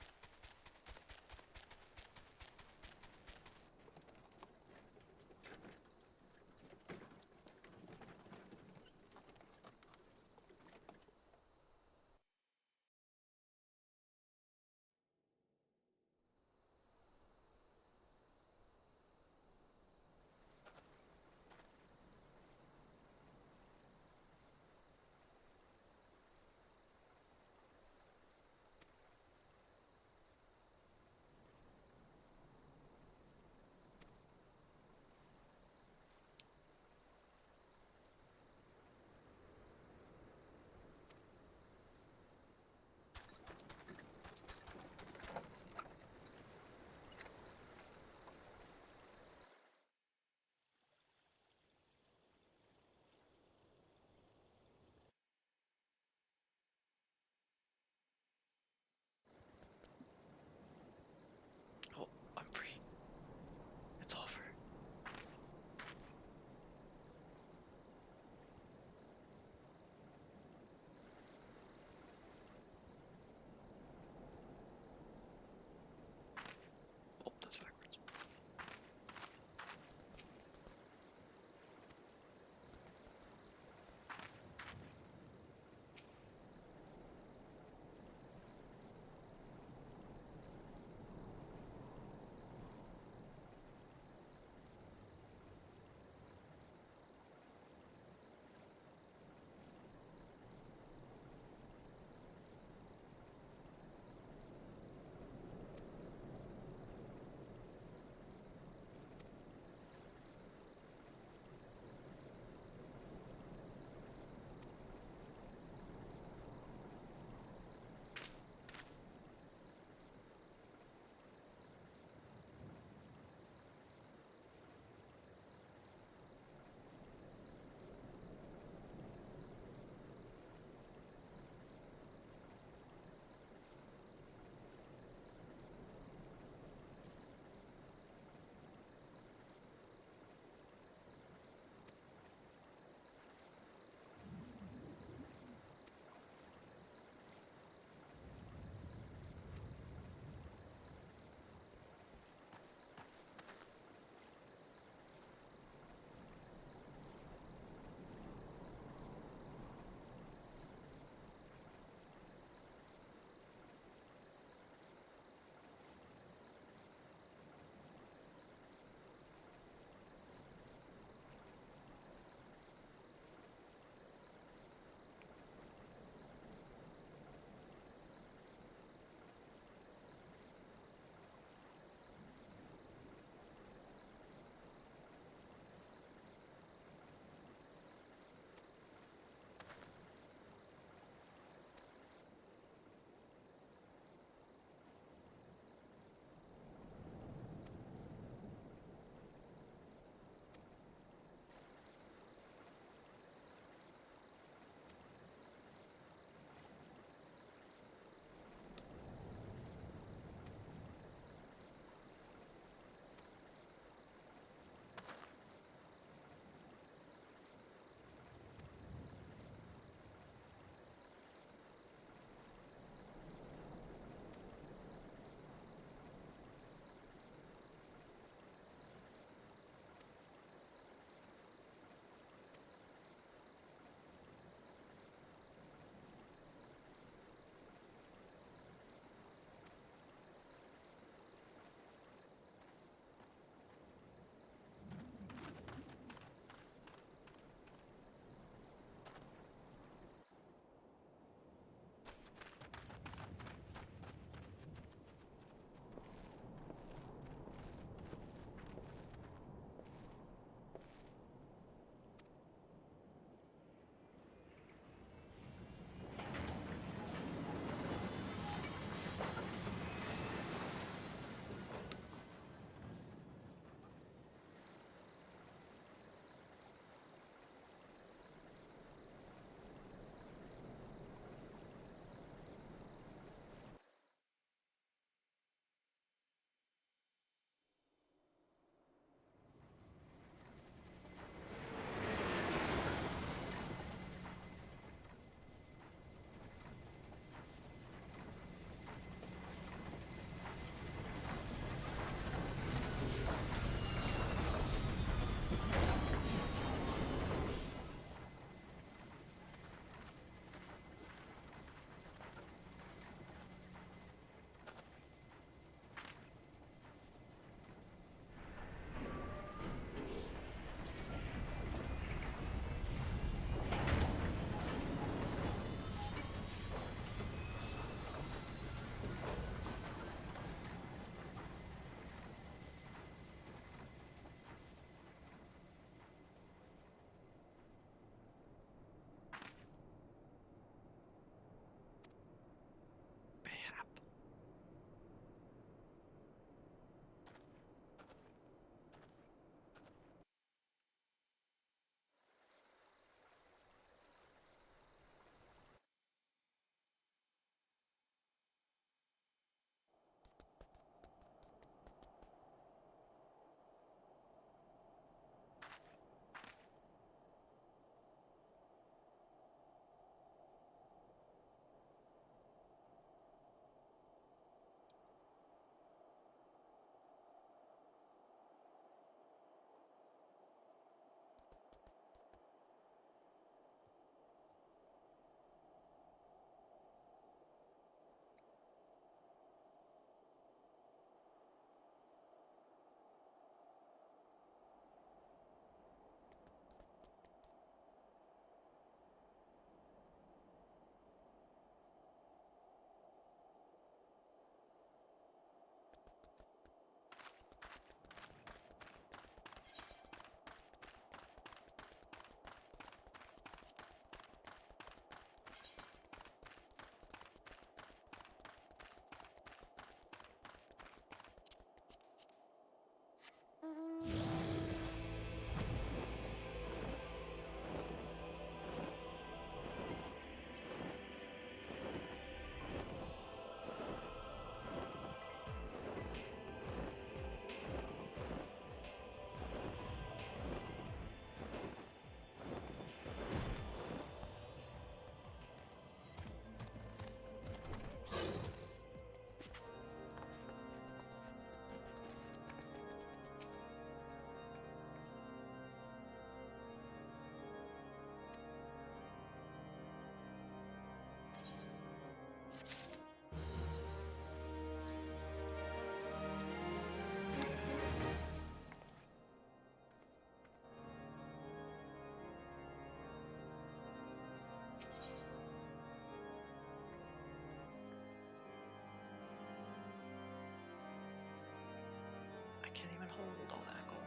can't even hold all that gold.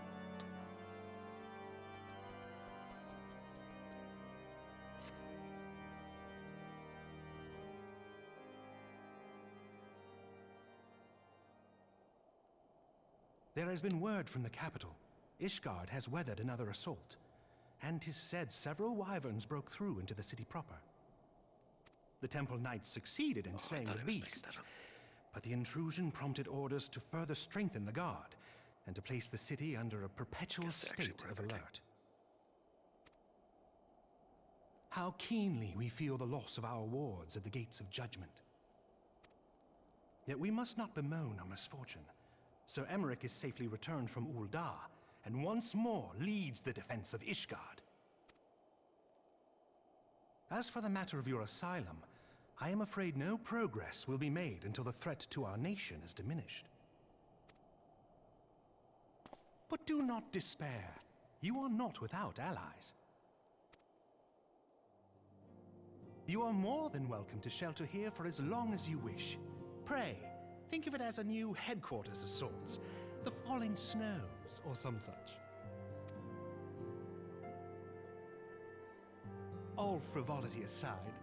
There has been word from the capital. Ishgard has weathered another assault, and 'tis said several wyverns broke through into the city proper. The temple knights succeeded in slaying the beasts, but the intrusion prompted orders to further strengthen the guard and to place the city under a perpetual state of alert. How keenly we feel the loss of our wards at the gates of judgment. Yet we must not bemoan our misfortune. Sir Emmerich is safely returned from Ul'dah, and once more leads the defense of Ishgard. As for the matter of your asylum, I am afraid no progress will be made until the threat to our nation is diminished. But do not despair. You are not without allies. You are more than welcome to shelter here for as long as you wish. Pray, think of it as a new headquarters of sorts. The falling snows, or some such. All frivolity aside,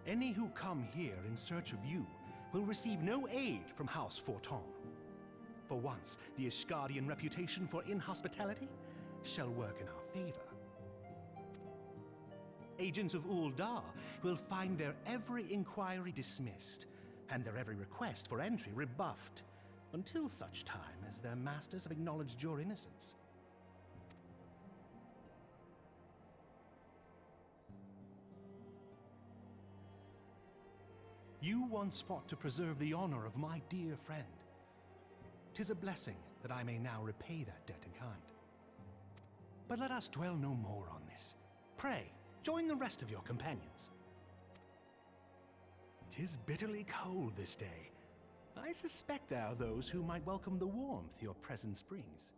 any who come here in search of you will receive no aid from House Forton. For once, the Ishgardian reputation for inhospitality shall work in our favor. Agents of Ul'dah will find their every inquiry dismissed, and their every request for entry rebuffed, until such time as their masters have acknowledged your innocence. You once fought to preserve the honor of my dear friend. 'Tis a blessing that I may now repay that debt in kind. But let us dwell no more on this. Pray, join the rest of your companions. 'Tis bitterly cold this day. I suspect there are those who might welcome the warmth your presence brings.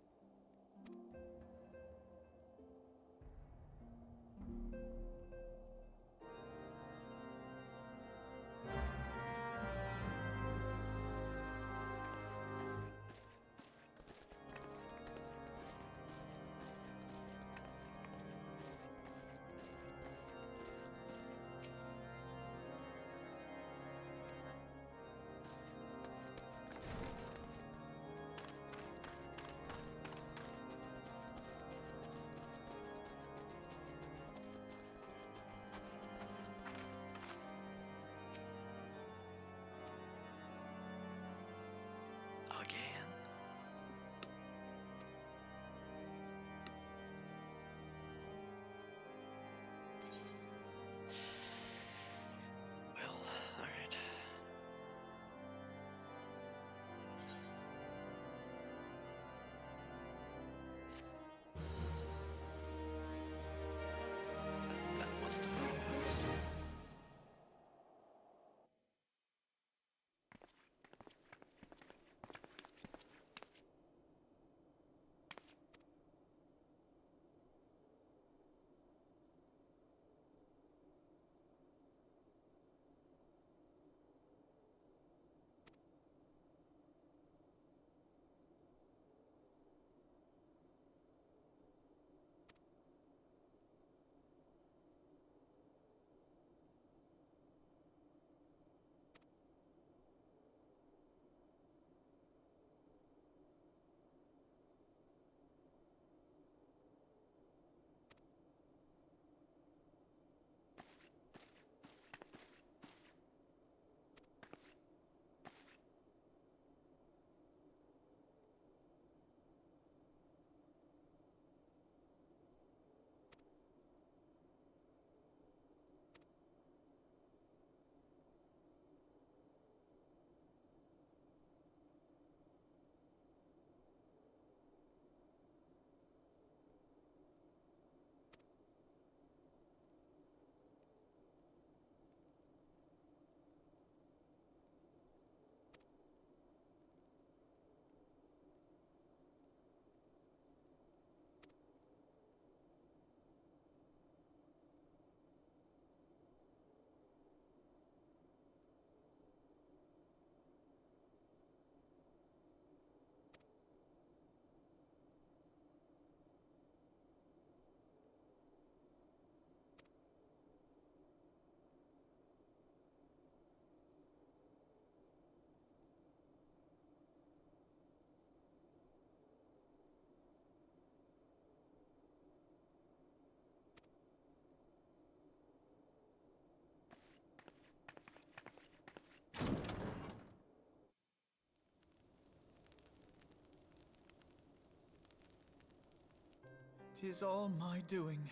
'Tis all my doing.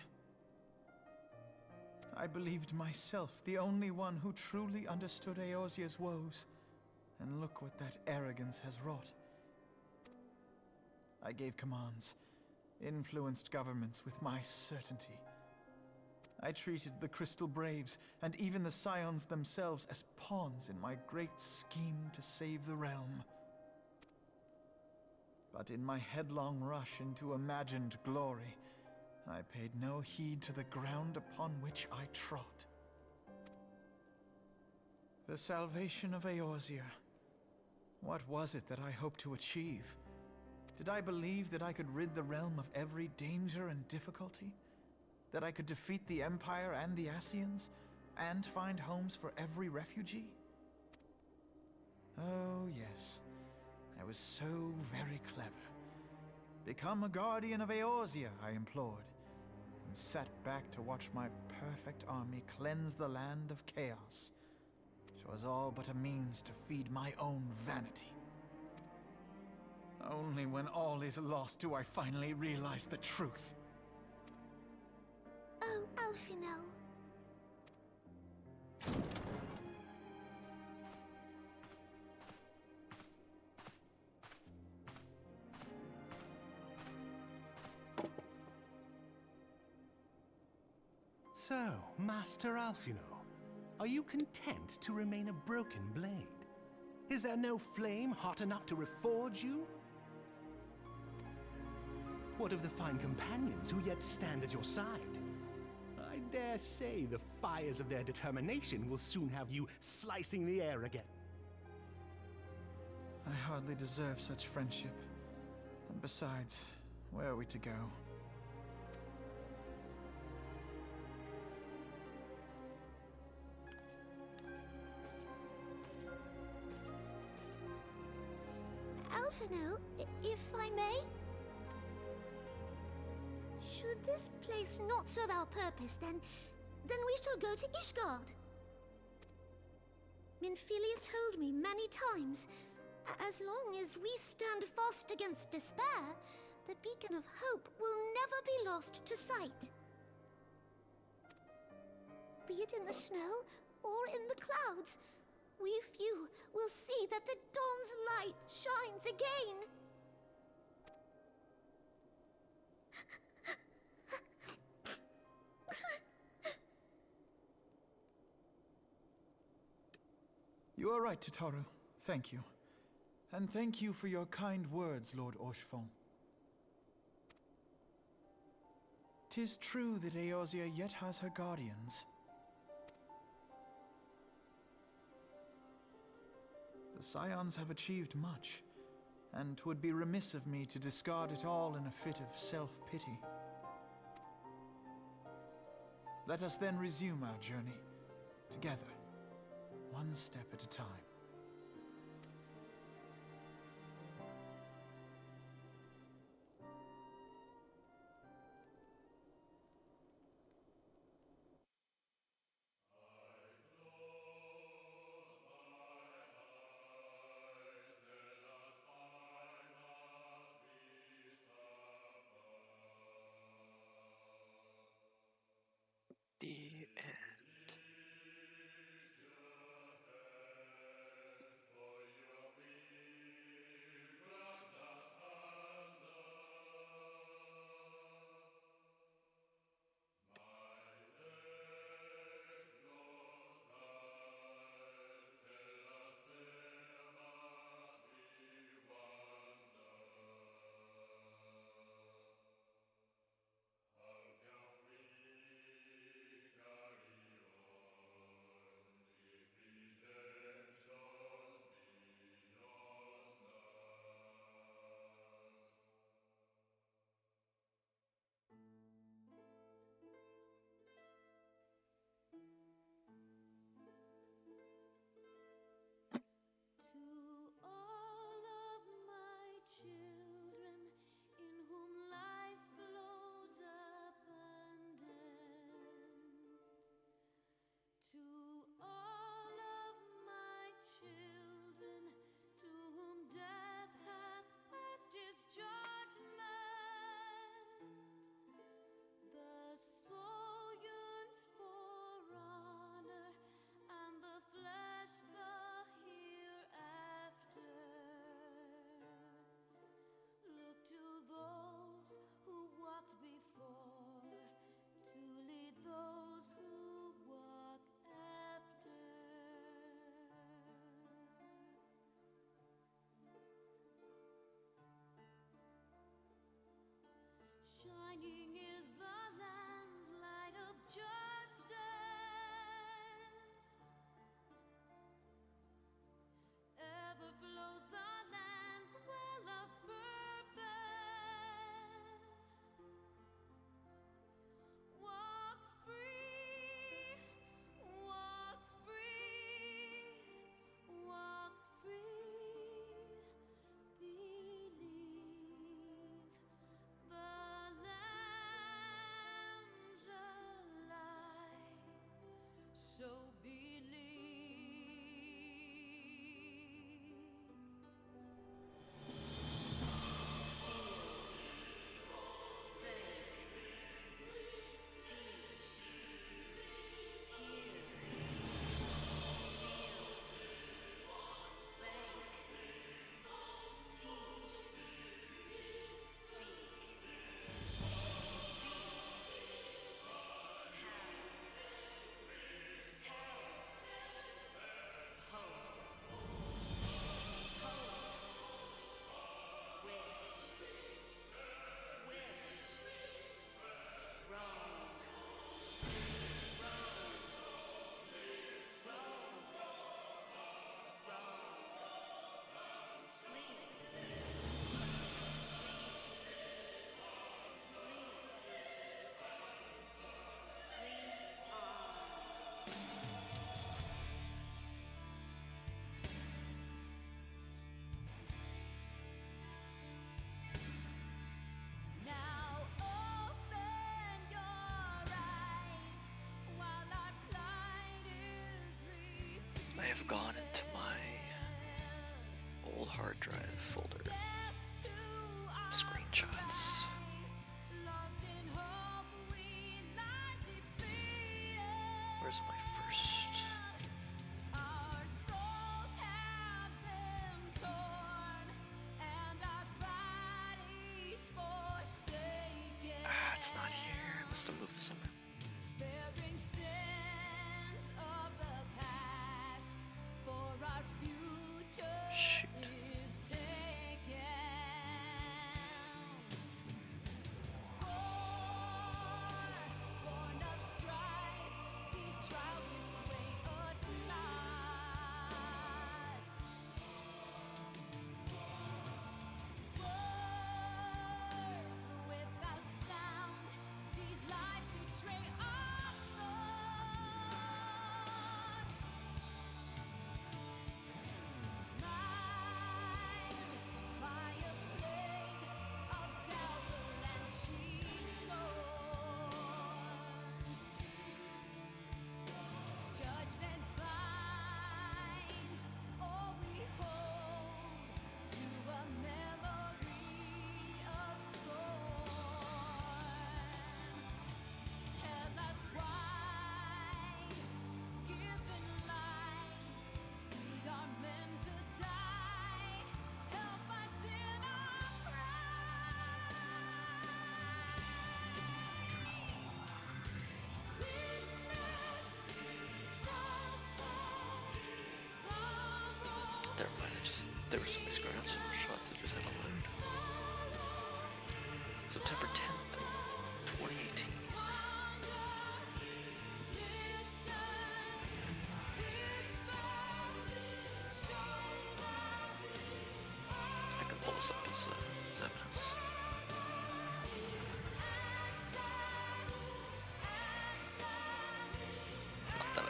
I believed myself the only one who truly understood Eorzea's woes, and look what that arrogance has wrought. I gave commands, influenced governments with my certainty. I treated the Crystal Braves, and even the Scions themselves, as pawns in my great scheme to save the realm. But in my headlong rush into imagined glory, I paid no heed to the ground upon which I trod. The salvation of Eorzea. What was it that I hoped to achieve? Did I believe that I could rid the realm of every danger and difficulty? That I could defeat the Empire and the Ascians, and find homes for every refugee? Oh, yes. I was so very clever. Become a guardian of Eorzea, I implored, and sat back to watch my perfect army cleanse the land of chaos. 'Twas all but a means to feed my own vanity. Only when all is lost do I finally realize the truth. Oh, Alphino. So, Master Alphino, are you content to remain a broken blade? Is there no flame hot enough to reforge you? What of the fine companions who yet stand at your side? I dare say the fires of their determination will soon have you slicing the air again. I hardly deserve such friendship. And besides, where are we to go? Alphino, if I may? Should this place not serve our purpose, then we shall go to Ishgard. Minfilia told me many times, as long as we stand fast against despair, the beacon of hope will never be lost to sight. Be it in the snow or in the clouds, we few will see that the dawn's light shines again. You are right, Tataru. Thank you. And thank you for your kind words, Lord Orchefon. 'Tis true that Eorzea yet has her guardians. The Scions have achieved much, and 'twould be remiss of me to discard it all in a fit of self-pity. Let us then resume our journey, together, one step at a time. The end. have gone into my old hard drive folder. Screenshots. Where's my first? It's not here. I must have moved it somewhere. Shoot. Never mind, there were some screenshots that just had to load. September 10th, 2018. I can pull this up as evidence. Not that I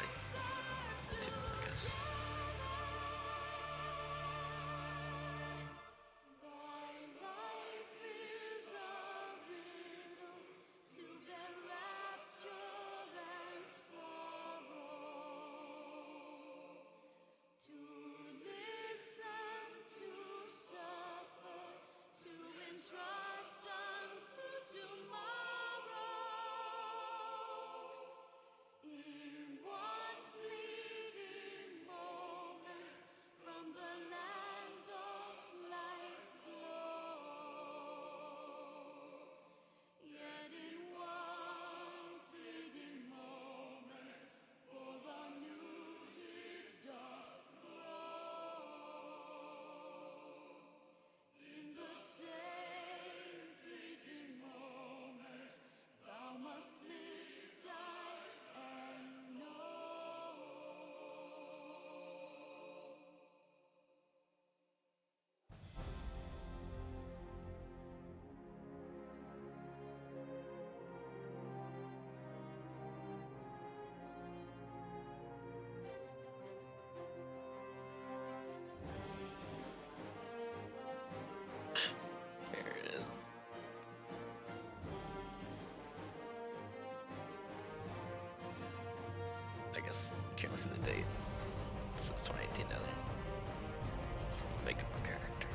do, I guess. Trust unto tomorrow. In one fleeting moment from the land of life glow. Yet in one fleeting moment for a new gift doth grow. In the same must live, die, and know. There it is. I guess can't see the date since 2018 down there. So we'll make up a character.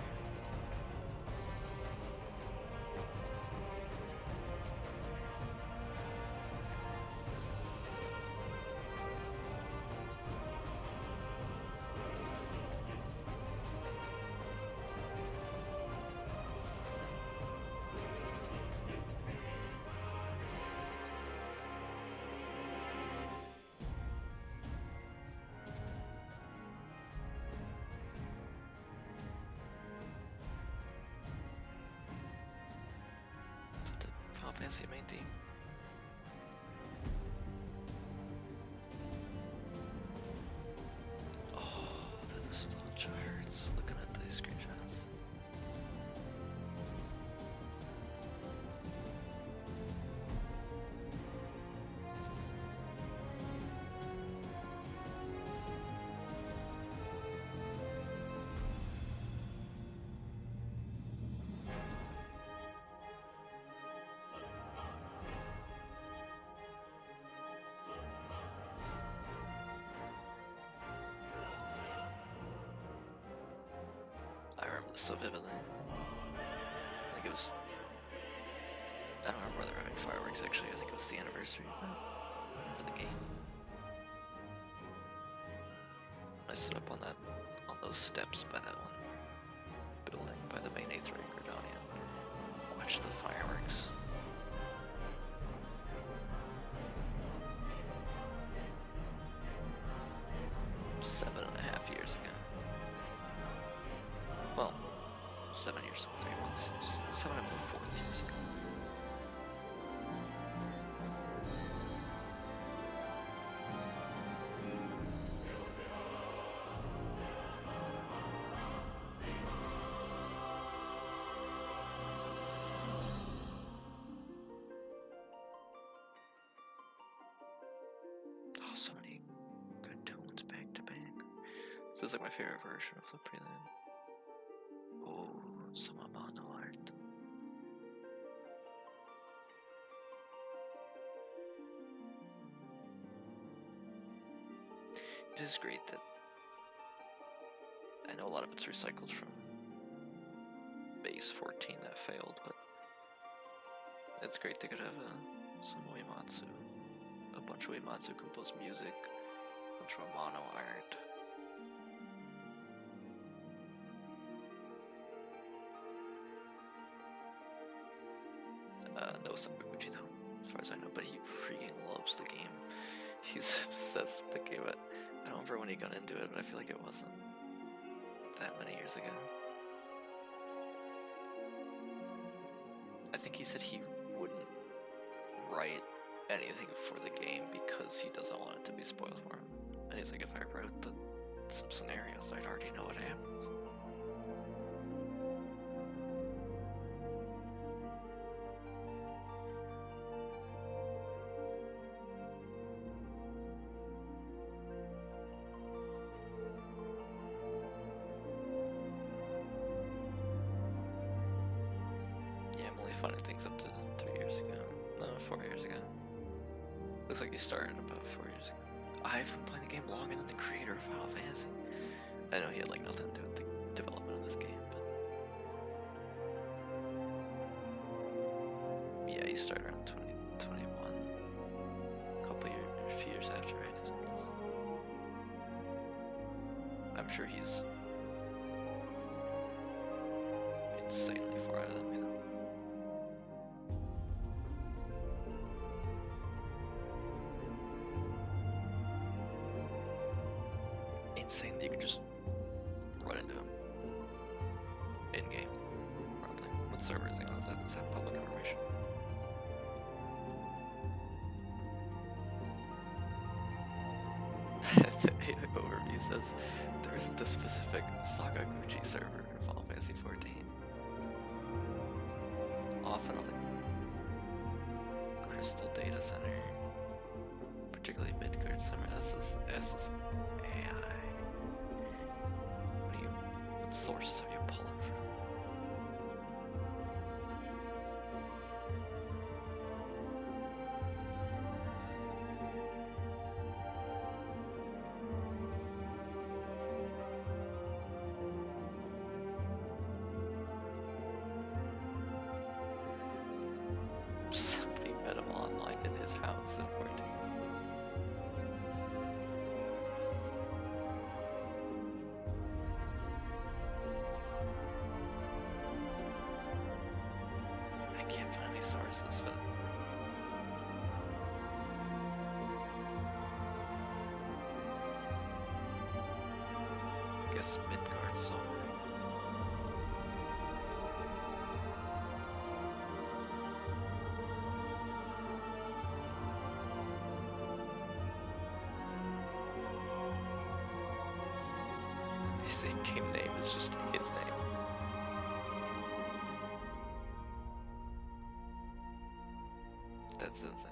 Final Fantasy main theme. Oh, the nostalgia hurts looking at these screenshots. so vividly. Like it was. I don't remember whether I had fireworks actually. I think it was the anniversary for the game. I stood up on those steps by that one building by the main Aether in Gredonia. Watched the fireworks. $7.5 years ago. Well, 7 years, 3 months. 7 and 4 years ago. Oh, so many good tunes back to back. This is like my favorite version of the prelude. Oh, some Amano art. It is great that I know a lot of it's recycled from base 14 that failed, but it's great they could have some Uematsu, a bunch of Uematsu composed music, a bunch of Amano art. No Sakaguchi though, as far as I know, but he freaking loves the game. He's obsessed with the game. I don't remember when he got into it, but I feel like it wasn't that many years ago. I think he said he wouldn't write anything for the game because he doesn't want it to be spoiled for him. And he's like, if I wrote some scenarios, I'd already know what happens. Finding things up to 3 years ago. No, 4 years ago. Looks like he started about 4 years ago. I've been playing the game longer than the creator of Final Fantasy. I know he had like nothing to do with the development of this game, but yeah, he started around 2021. A few years after, right? I'm sure he's insanely far ahead of me though. Insane that you can just run into him in-game, probably. What server is he on? Is that public information? The overview says there isn't a specific Sakaguchi server in Final Fantasy 14. Often on the Crystal Data Center, particularly Midgard Summer, this is AI. What sources are you pulling from? Somebody met him online in his house in 14. I can't find any sources for I guess Midgard somewhere. His in-game name is just his name. That's insane.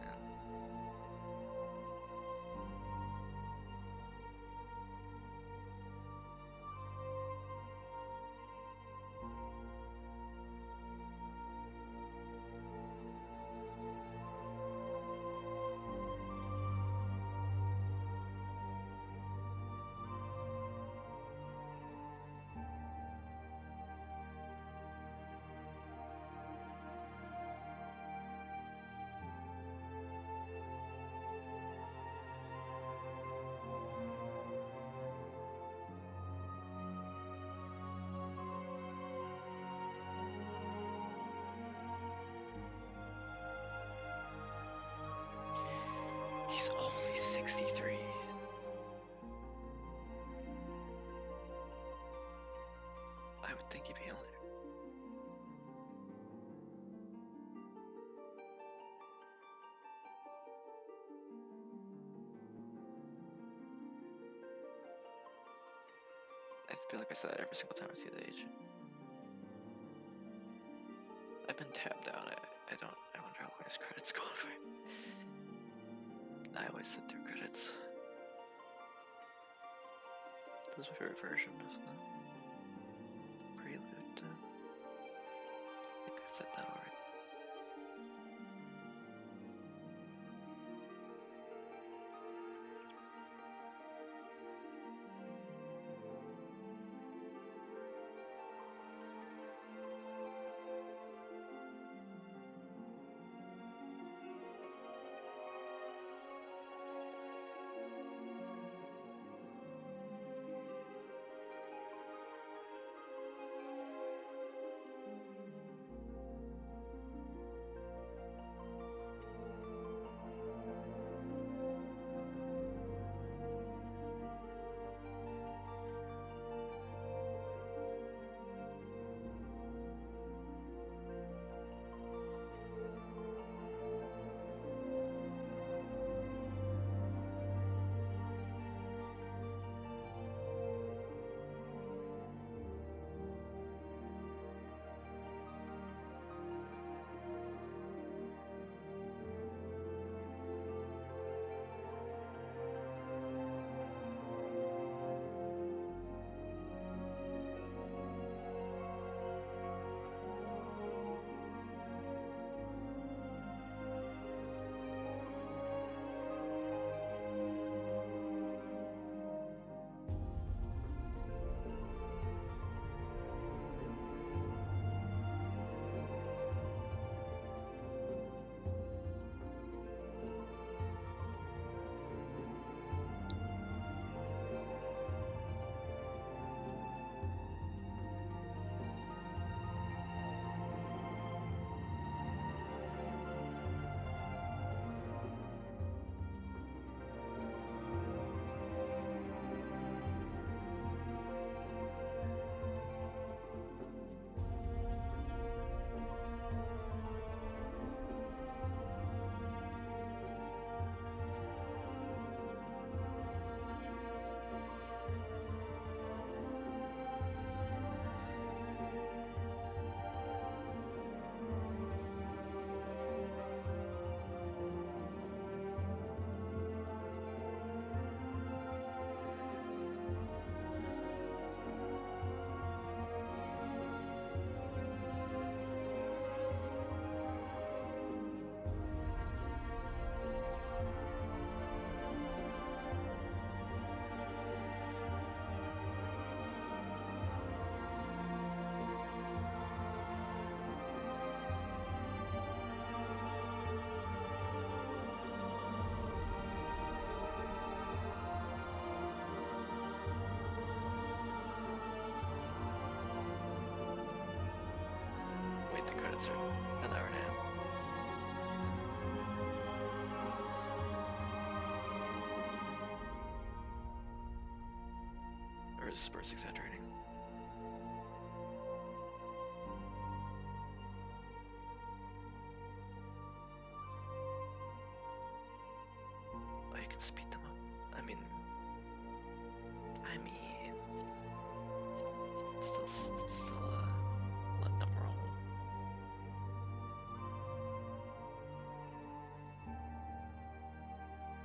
It's only 63. I would think he'd be healing. I feel like I say that every single time I see the age. I've been tabbed out. I wonder how long his credits go for. I always sit through credits. This is my favorite version of the prelude. I think I said that already. The credits are an hour and a half. Or is Spurs exaggerating? Oh, you can speed them up. I mean, still let them roll.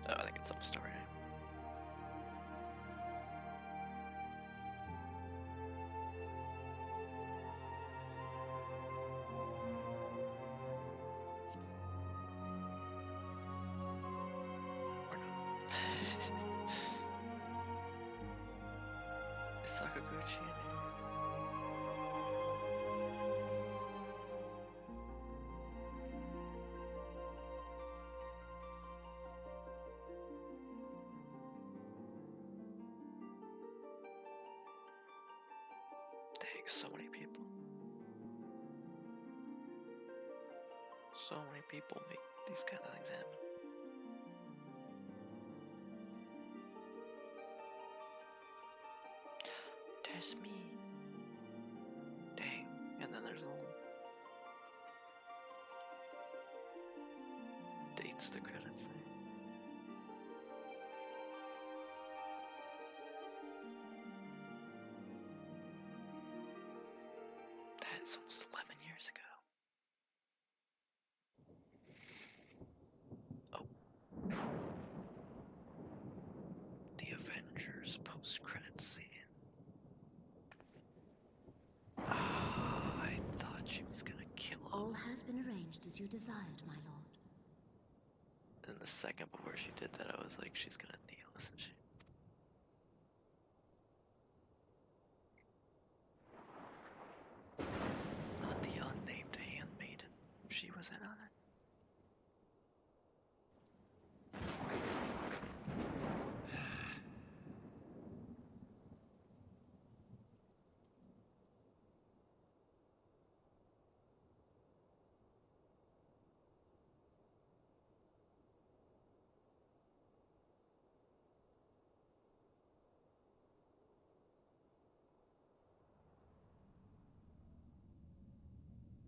Oh, I think it's some story. Is Sakaguchi in here? Dang, so many people. So many people make these kind of things happen. That's me. Dang. And then there's a little dates the credits thing. That's almost 11 years ago. Oh. The Avengers post-credits scene. I thought she was gonna kill him. All has been arranged as you desired, my lord. And the second before she did that, I was like, she's gonna kneel, isn't she? Not the unnamed handmaiden. She was in on it.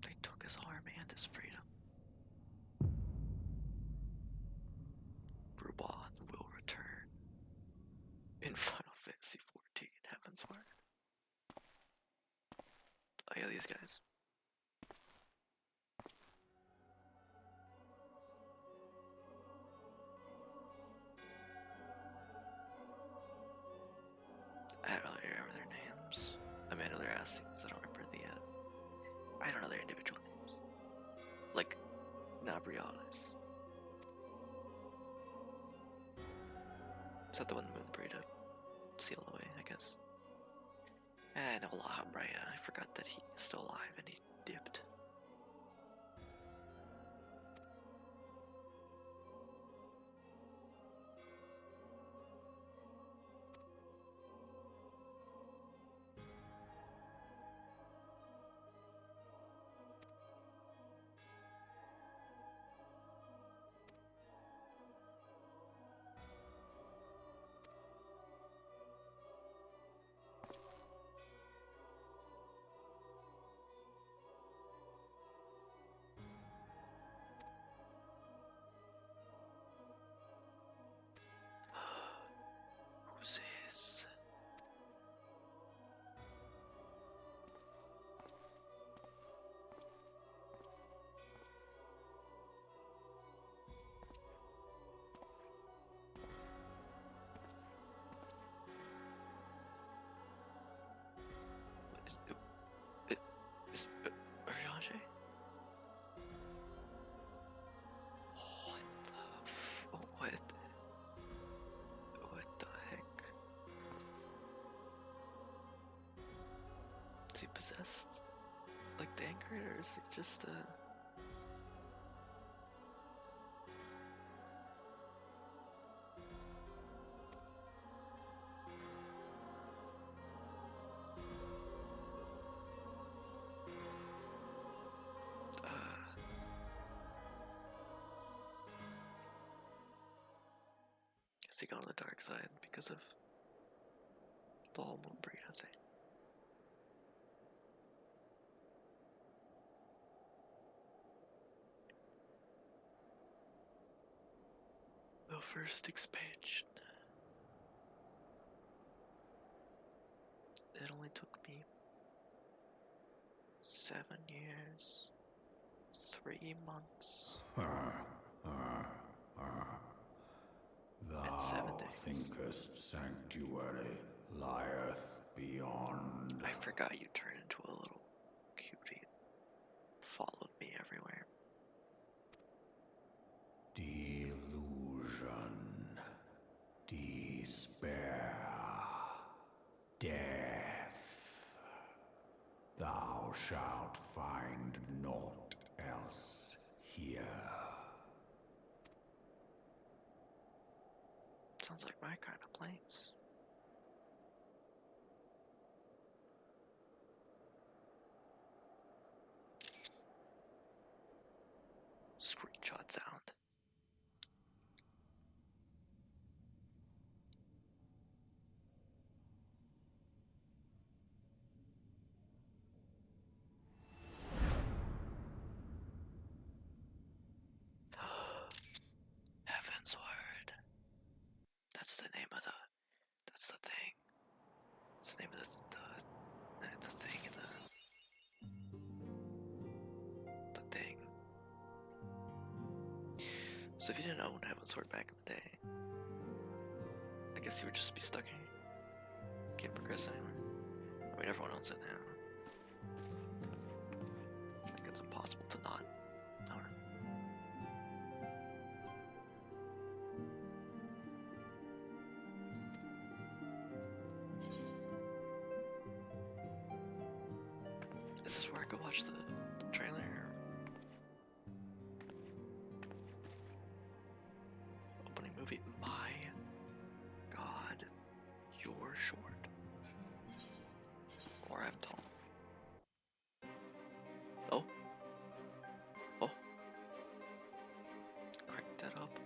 They took his arm and his freedom. Reborn will return in Final Fantasy XIV Heavensward. Oh yeah, these guys. I don't really remember their names. I mean, I know their ass scenes. I don't remember the. I don't know their individual names. Like, Nabriales. Is that the one Moon Brita sealed away, I guess? And Allah Brea, I forgot that he's still alive and he dipped. Who's his? What is it? Is Urgence? What the heck? Is he possessed? Like Dankard, or is he just Is he gone to the dark side because of the whole Moon Brita thing? The first expansion. It only took me 7 years, 3 months, and 7 days. thinkest sanctuary lieth beyond. I forgot you turned into a little cutie and followed me everywhere. Delusion, despair, death. Thou shalt find naught else here. Sounds like my kind of place. Screenshot sound. That's the name of the. That's the thing. It's the name of the thing in the thing. So if you didn't own Heavensward back in the day, I guess you would just be stuck here. Can't progress anywhere. I mean, everyone owns it now. I think it's impossible to not own it. Is this where I go watch the trailer? Opening movie. My God, you're short. Or I'm tall. Oh. Oh. Crank that up.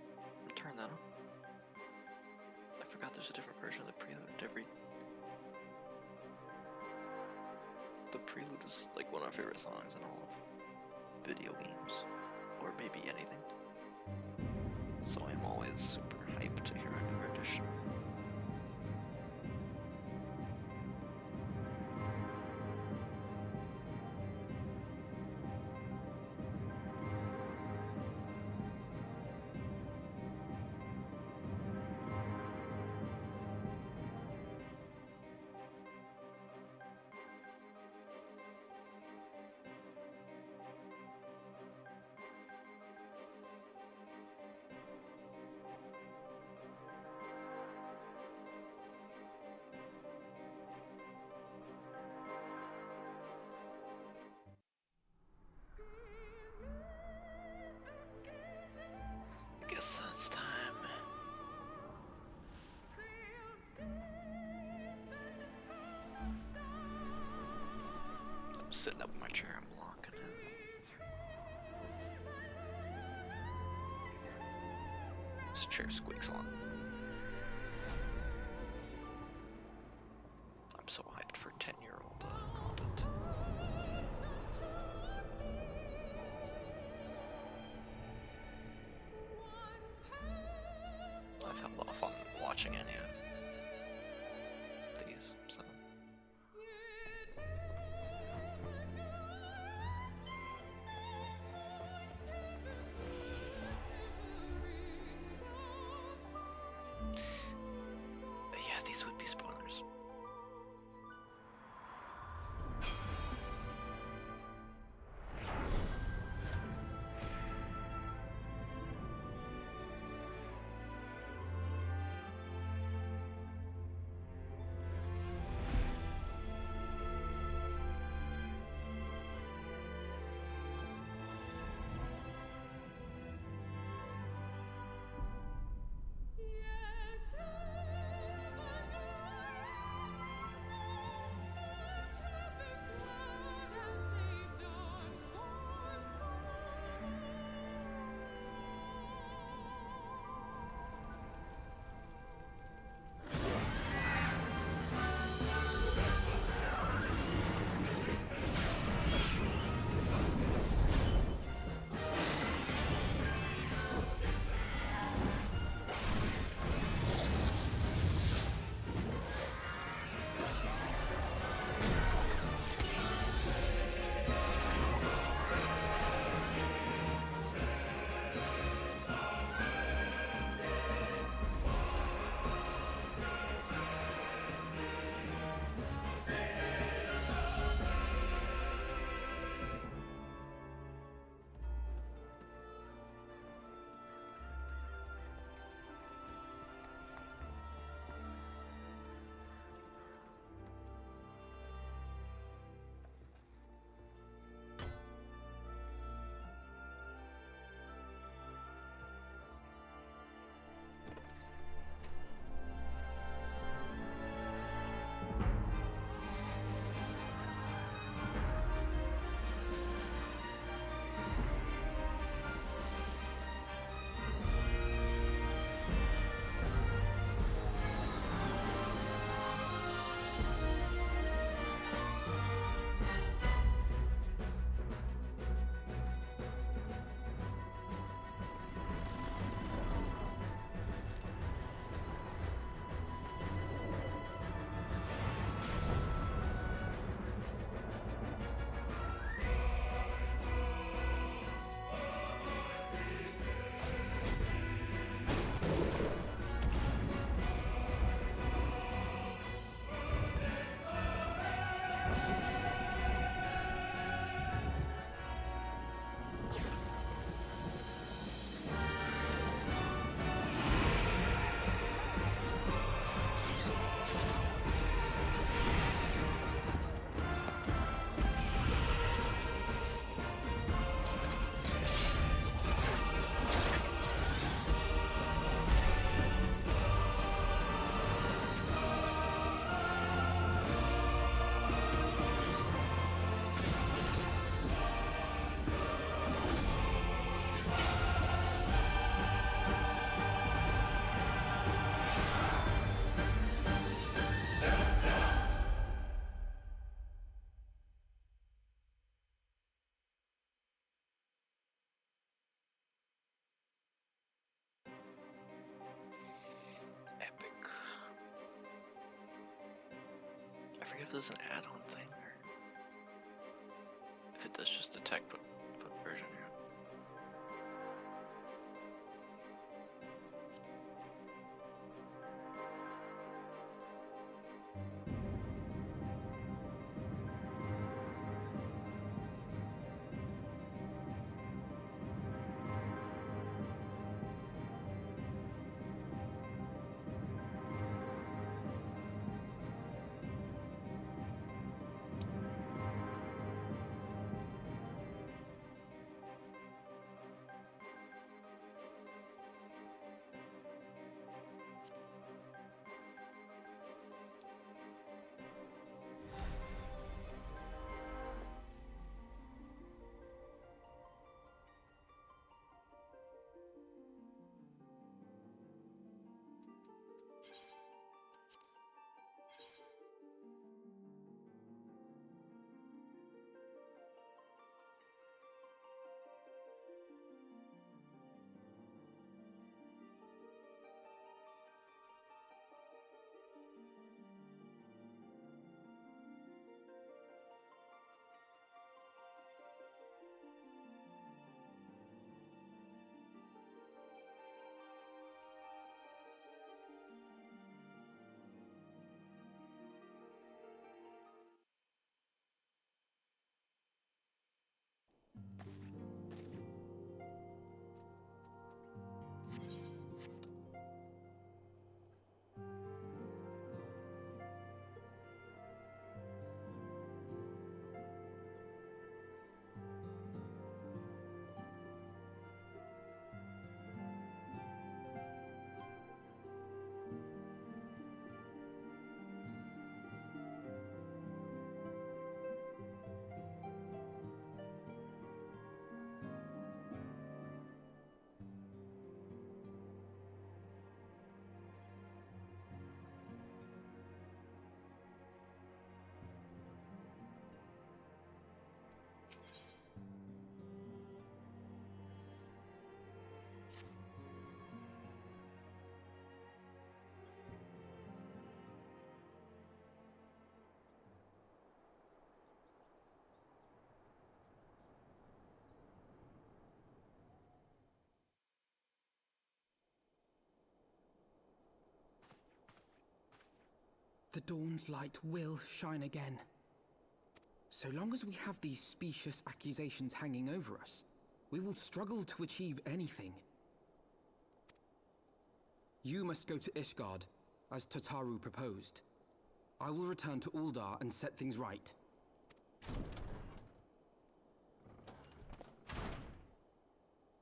Turn that up. I forgot there's a different version of the prelude every. The prelude is like one of my favorite songs in all of video games, or maybe anything. So I'm always super hyped to hear a new rendition. I guess it's time. I'm sitting up in my chair, I'm locking it. This chair squeaks a lot. I'm so hyped for 10-year-old content. I've had a lot of fun watching any of these, so. Yeah, these would be spoilers. forget if there's an add-on thing or if it does just the tech book version. Yeah. The dawn's light will shine again. So long as we have these specious accusations hanging over us, we will struggle to achieve anything. You must go to Ishgard, as Tataru proposed. I will return to Uldar and set things right.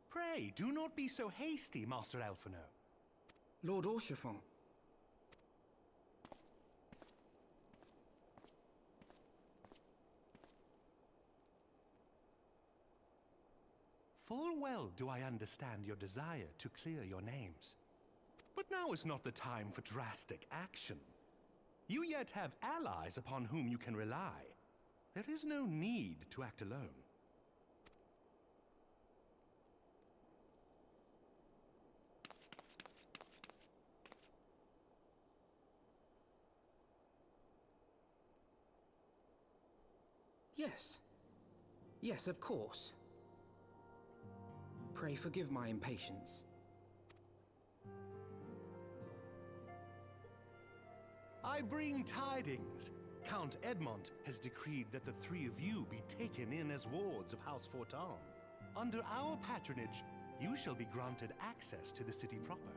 Pray, do not be so hasty, Master Alphino. Lord Orchiffon. Full well do I understand your desire to clear your names. But now is not the time for drastic action. You yet have allies upon whom you can rely. There is no need to act alone. Yes. Yes, of course. Pray forgive my impatience. I bring tidings. Count Edmont has decreed that the three of you be taken in as wards of House Fortan. Under our patronage, you shall be granted access to the city proper.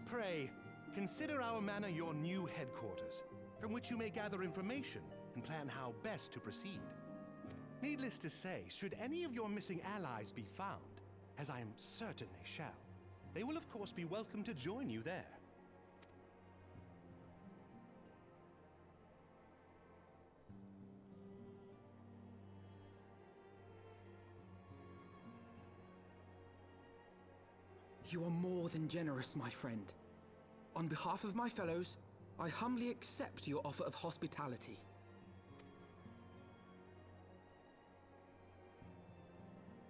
Pray, consider our manor your new headquarters, from which you may gather information and plan how best to proceed. Needless to say, should any of your missing allies be found, as I am certain they shall, they will of course be welcome to join you there. You are more than generous, my friend. On behalf of my fellows, I humbly accept your offer of hospitality.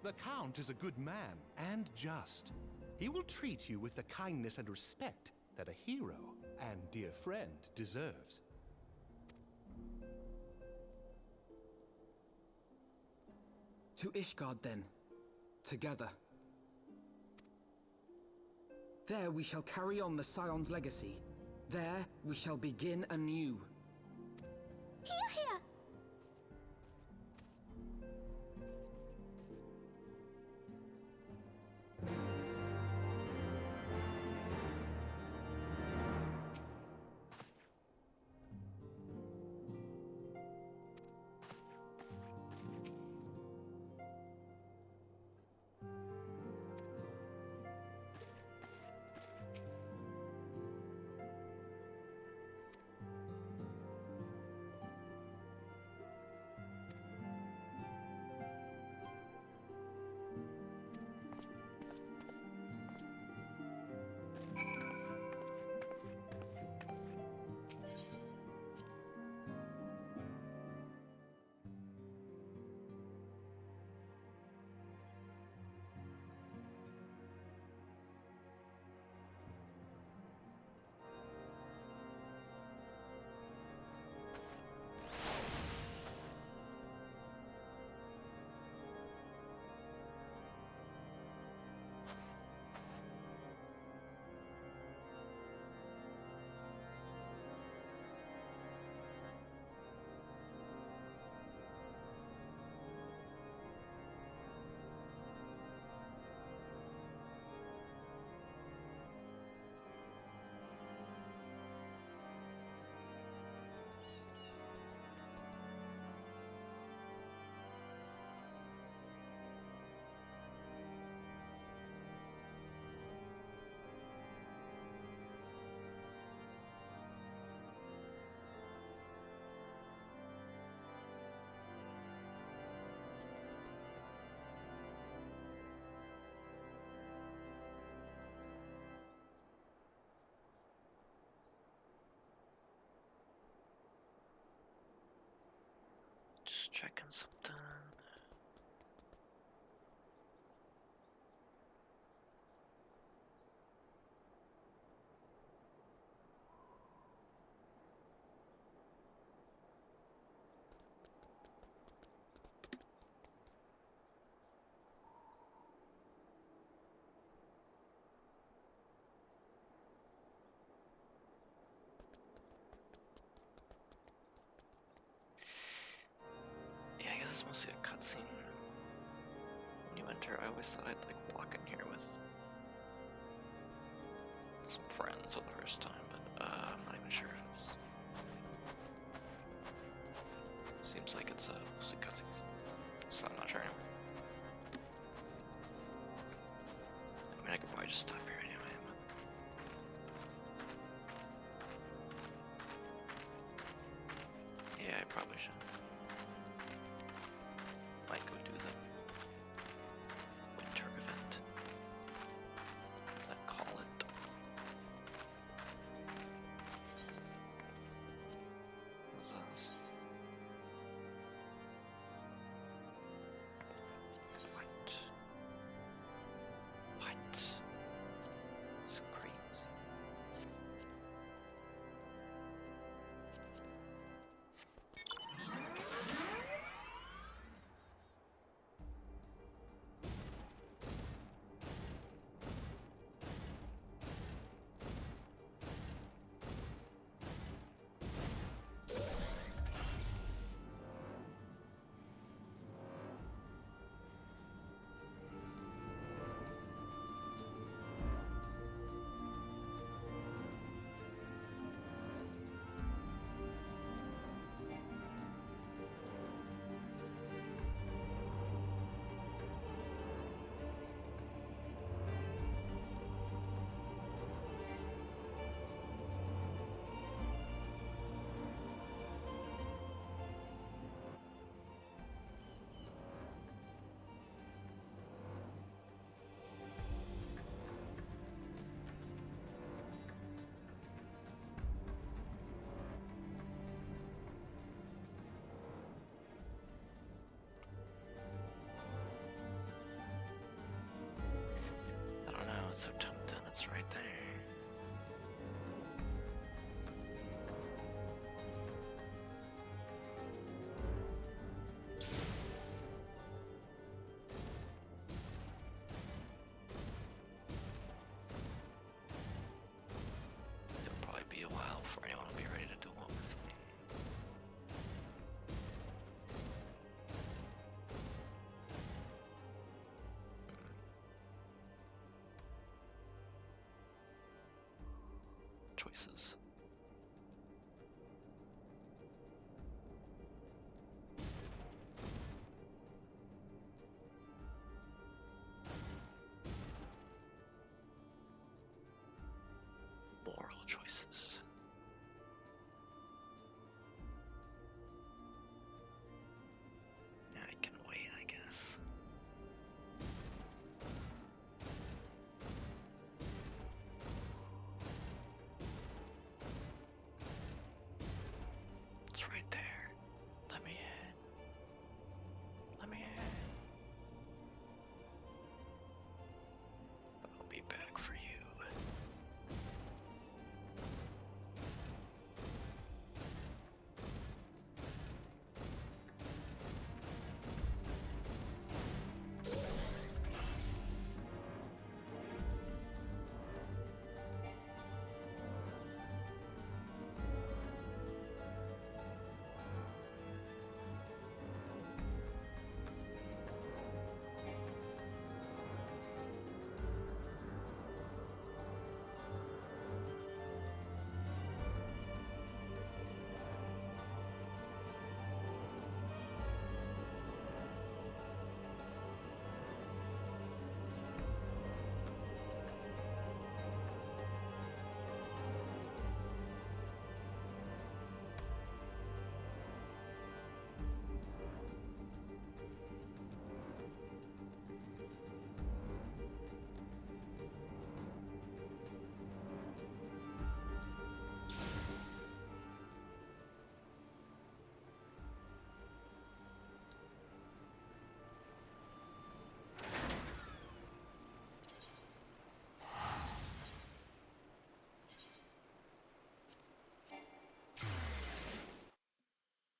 The Count is a good man, and just. He will treat you with the kindness and respect that a hero and dear friend deserves. To Ishgard, then. Together. There we shall carry on the Scion's legacy. There we shall begin anew. Hear, hear! Just checking something. Yeah, I guess it's mostly a cutscene. When you enter, I always thought I'd like walk in here with some friends for the first time, but I'm not even sure if it's. Seems like it's mostly cutscenes, so I'm not sure anymore. I mean, I could probably just stop here anyway, but. Yeah, I probably should. Might go do the winter event. Then call it. What's this? What? What? Screams. I don't know, it's so tempting, it's right there. choices. Moral choices. I can wait, I guess. It's right there. Let me in. Let me in. I'll be back for you.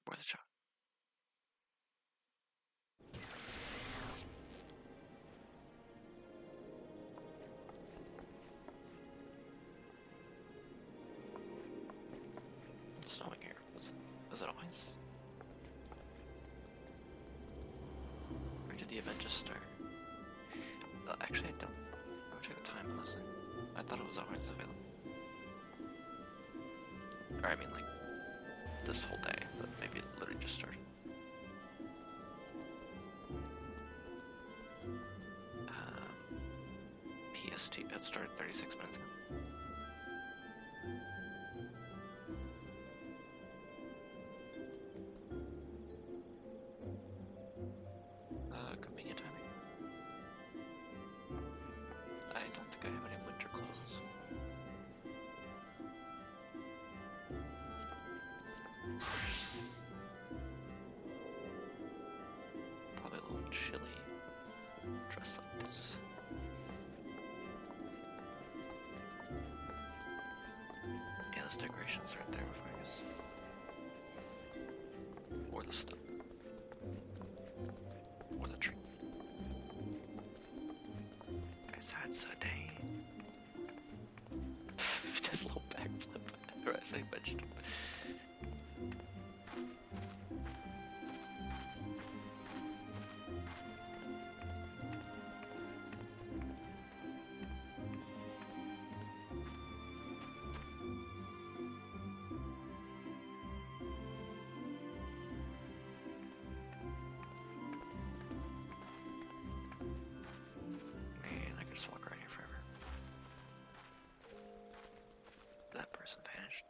Worth a shot. It's snowing here. Was it always? Or did the event just start? Actually, I don't. I'm check the time. Listen, I thought it was always available. Or I mean, like this whole day, but maybe it literally just started. PST. It started 36 minutes ago. Convenient timing. I don't think I have any winter clothes. Probably a little chilly. Dress like this. Yeah, those decorations aren't there before, I guess. Or the stuff. Or the tree. Guys, that's a day. This little backflip. Or I say vegetable. Man, I could just walk around here forever. That person vanished.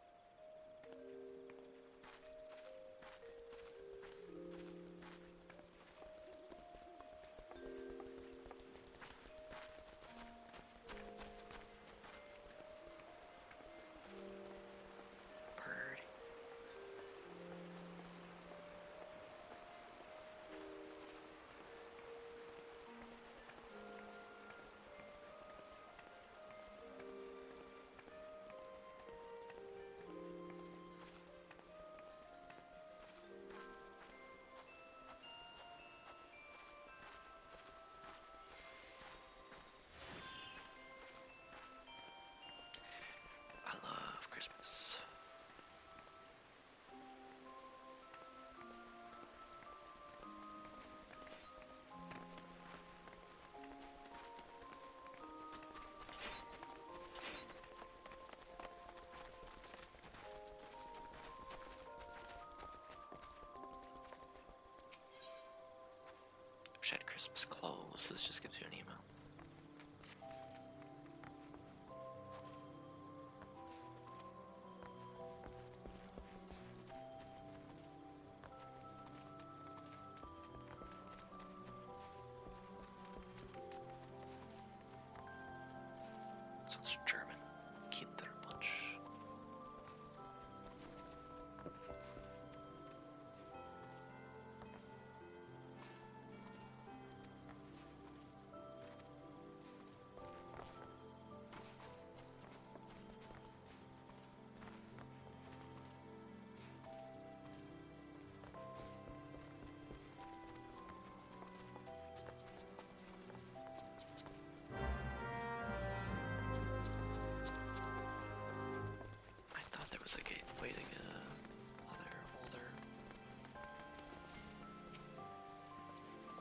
Christmas clothes. This just gives you an email. So it's German. Kinderpunsch. I thought there was a way to get other older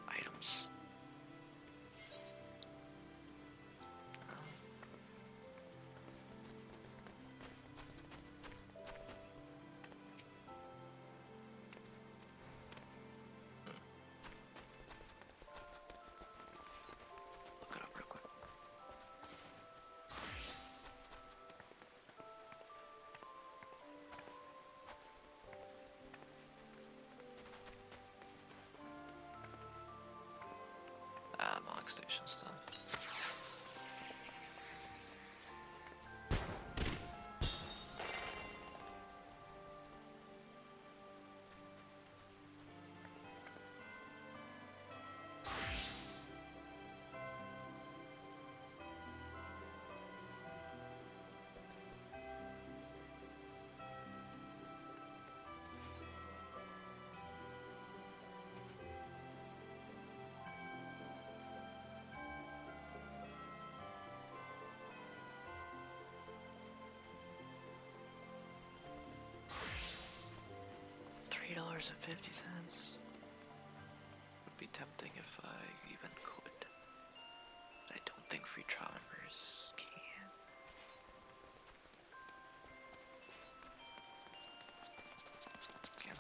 items. Look it up real quick. Mock station stuff. $3.50 would be tempting if I even could. But I don't think free trial members can. Can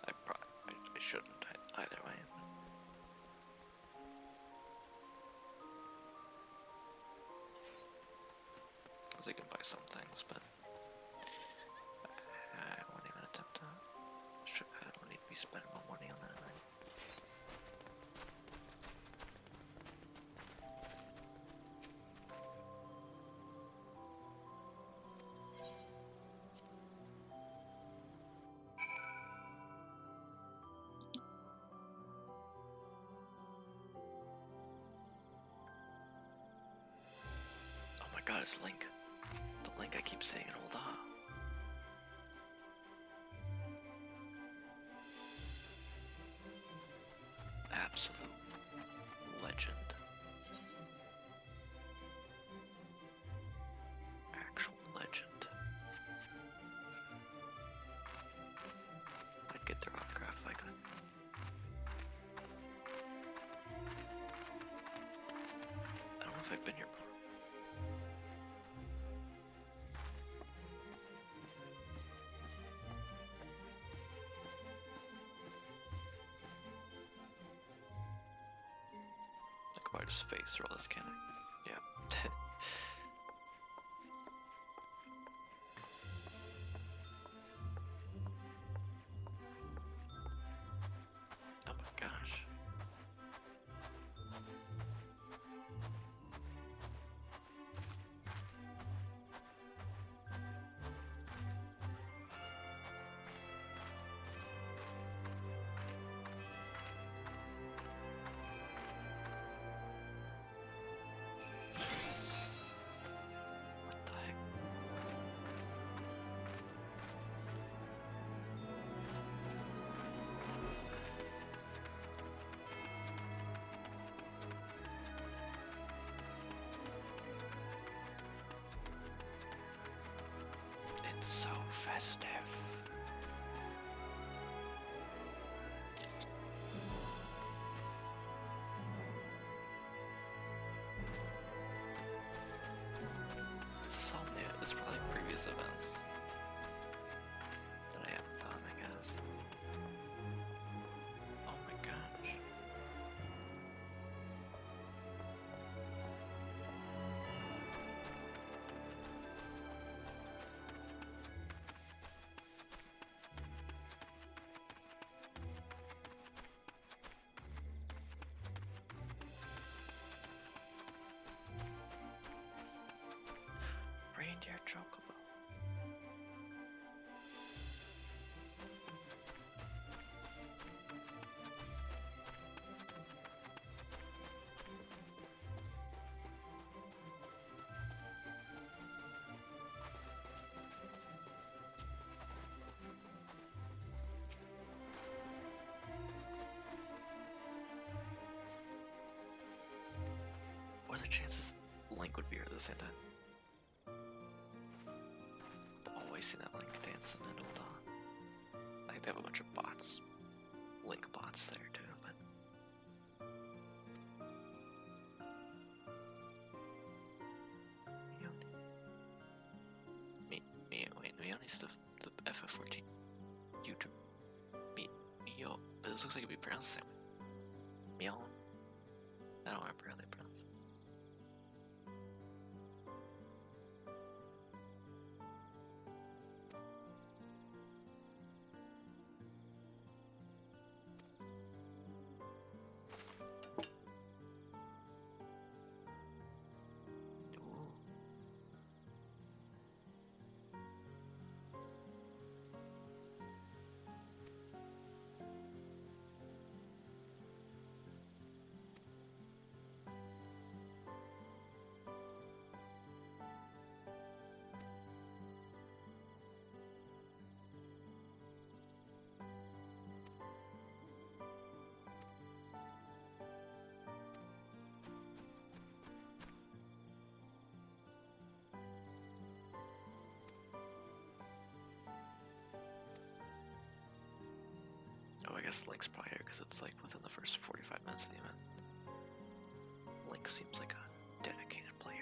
I? I shouldn't either way. I can buy some things, but I won't even attempt to. I don't need to be spending my money on that, right? Oh my god, it's Link. The Link I keep saying in Old Ah. Absolute legend. Actual legend. I'd get their autograph if I could. I don't know if I've been here before. I could just face roll this, can I? Yeah. Oh my gosh. What the heck? It's so festive. This is all new. This is probably previous events that I haven't done, I guess. are the chances Link would be here at the same time? I've always seen that Link dancing in Ul'dah. I think they have a bunch of bots. Link bots there too, but... Meowni's the FF14 YouTube. Yo, but this looks like it'd be pronounced the same way. Meow. I don't remember how they pronounce it. Oh, I guess Link's probably here because it's like within the first 45 minutes of the event. Link seems like a dedicated player.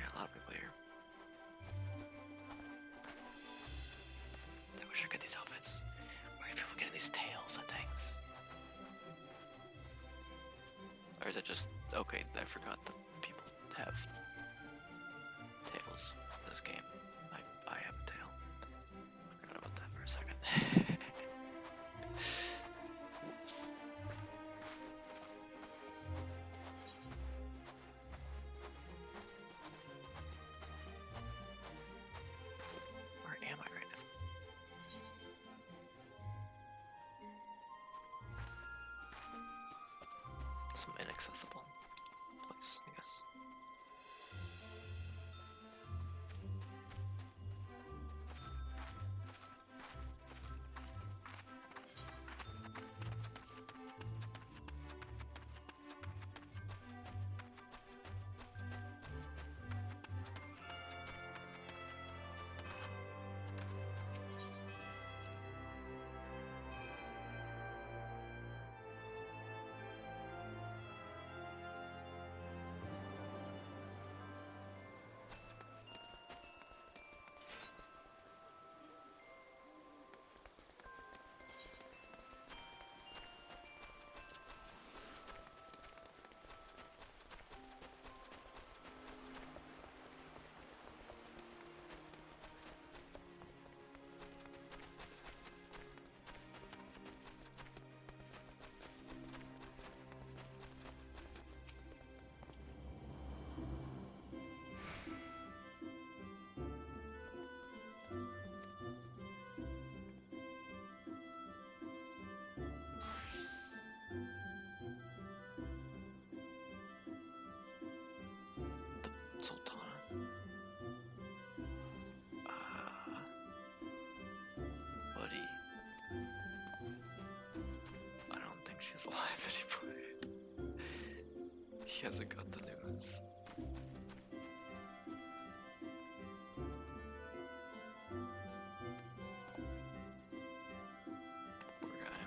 A lot of people here. I wish I could get these outfits. Where are people getting these tails and things? Or is it just okay? I forgot that people have tails in this game. I have a tail. Forgot about that for a second. Oops. Where am I right now? Some inaccessible place, I guess. Sultana. Buddy. I don't think she's alive anymore. He hasn't got the news. Poor guy.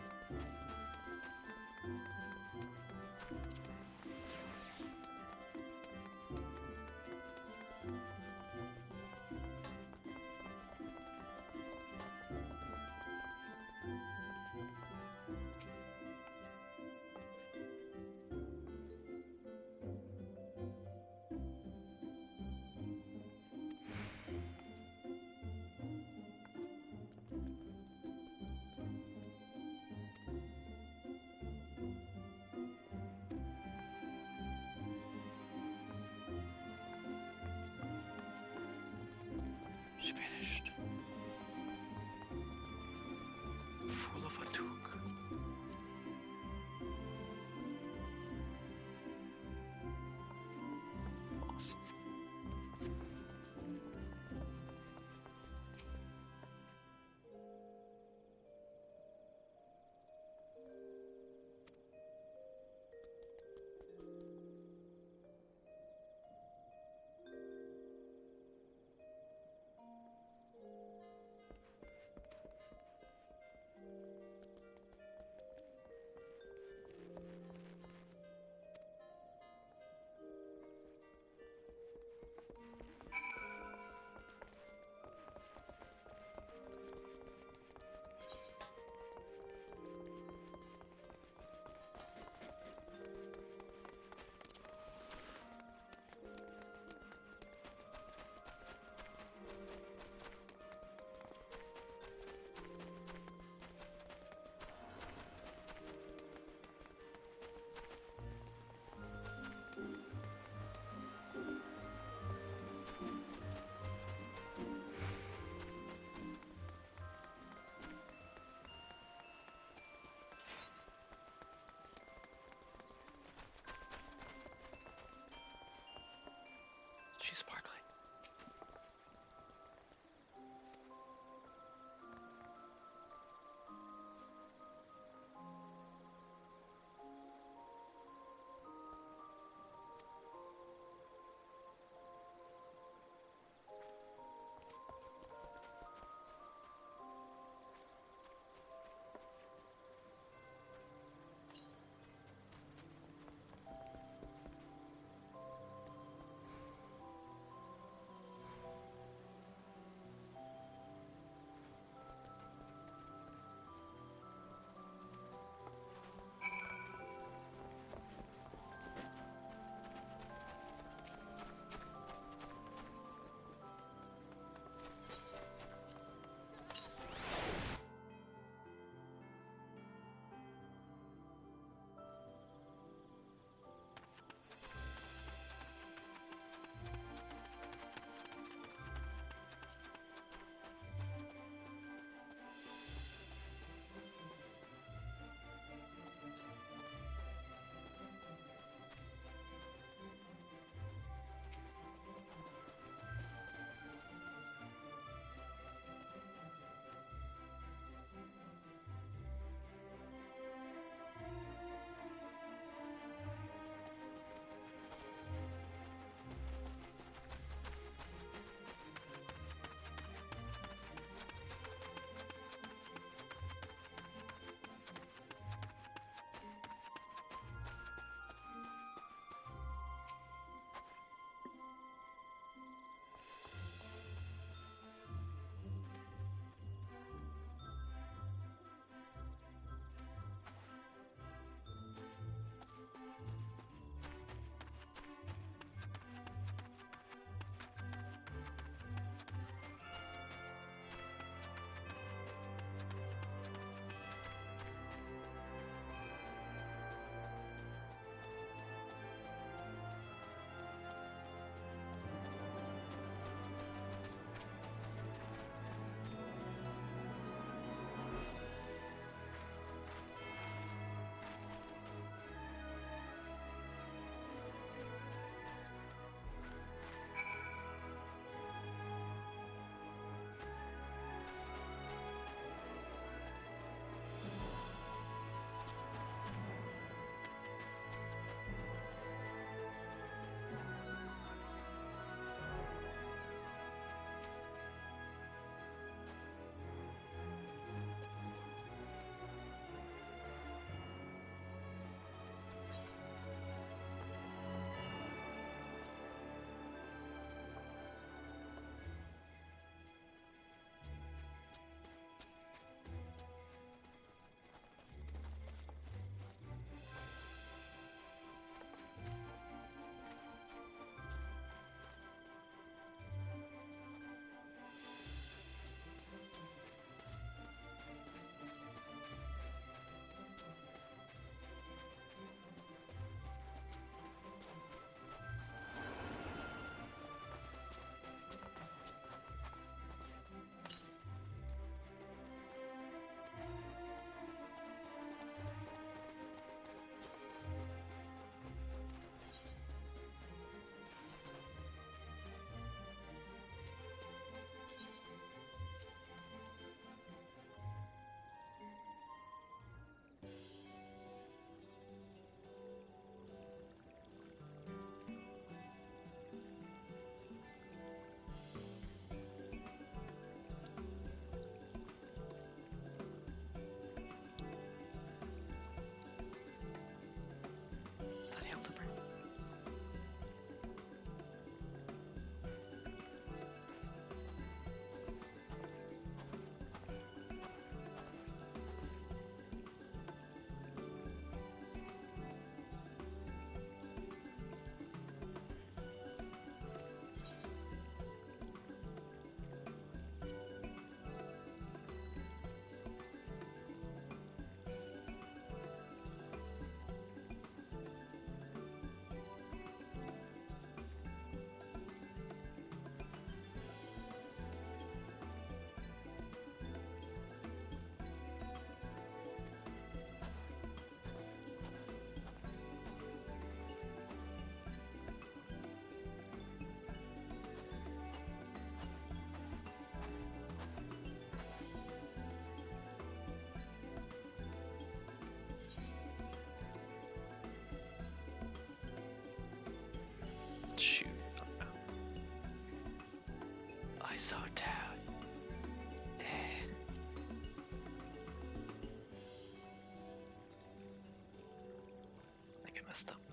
messed up.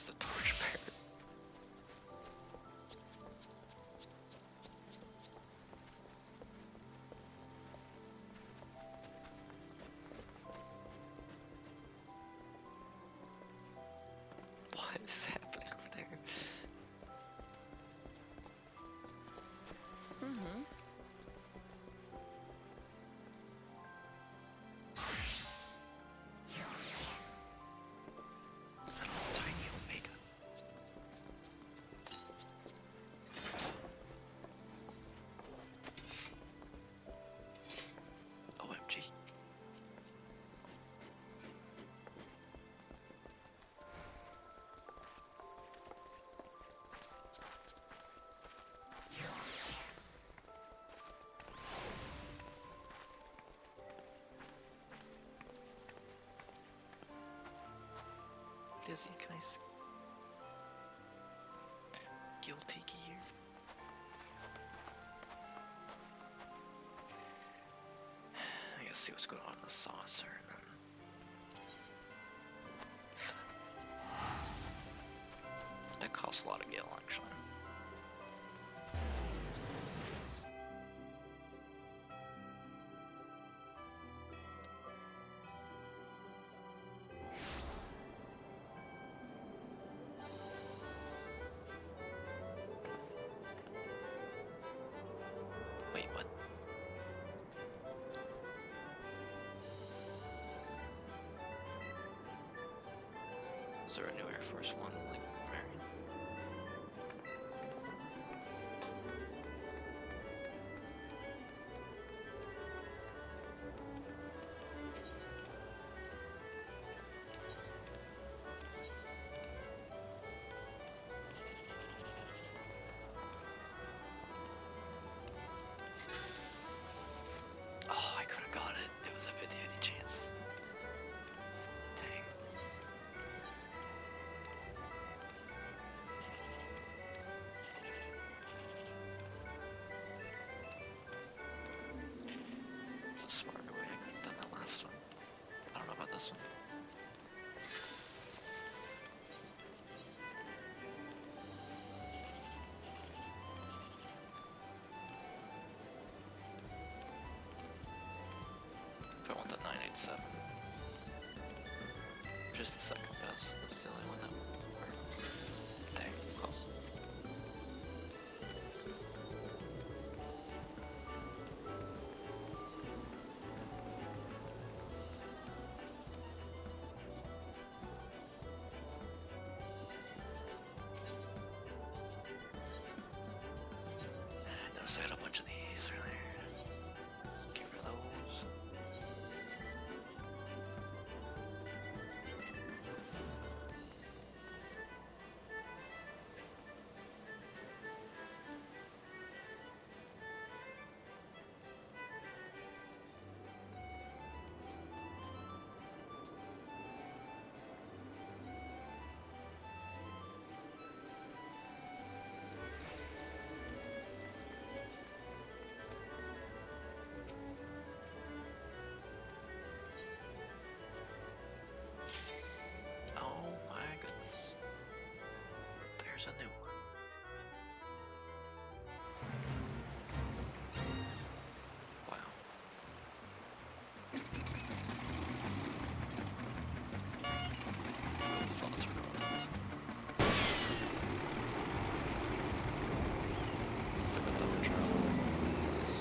the torchbearer. What is happening over there? Is that a little tiny Omega? OMG. Dizzy, can I see? Guilty gear. I gotta see what's going on in the saucer and then. That costs a lot of gil actually. Wait, what? Is there a new Air Force One like variant? Oh, I could have got it. It was a 50-50 chance. Dang. It's a smarter way. I could have done that last one. I don't know about this one. If I want the 987. Just a second best. That's the only one that will work. Dang, close. I noticed I had a bunch of these earlier. Let's get rid of those. Oh my goodness. There's a new one. Wow. Saw this one. Is this a good double travel? Yes.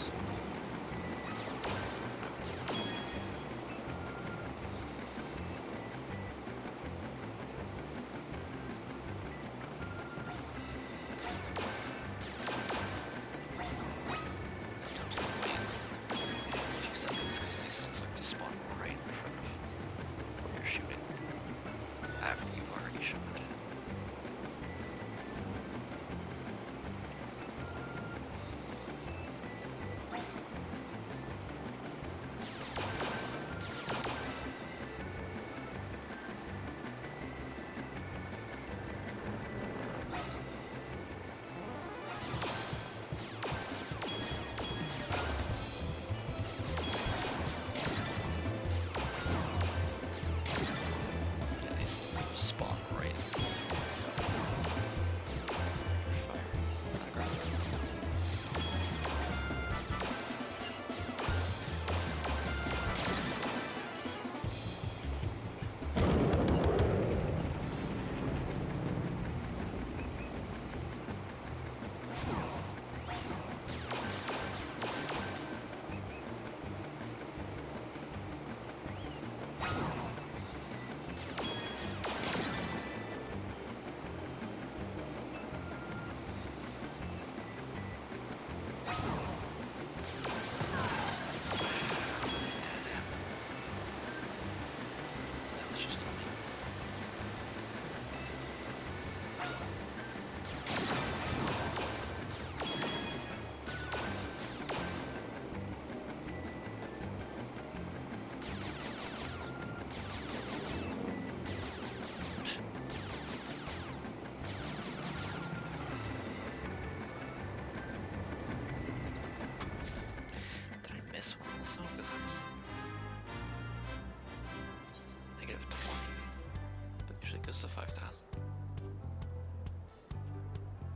Goes to 5,000.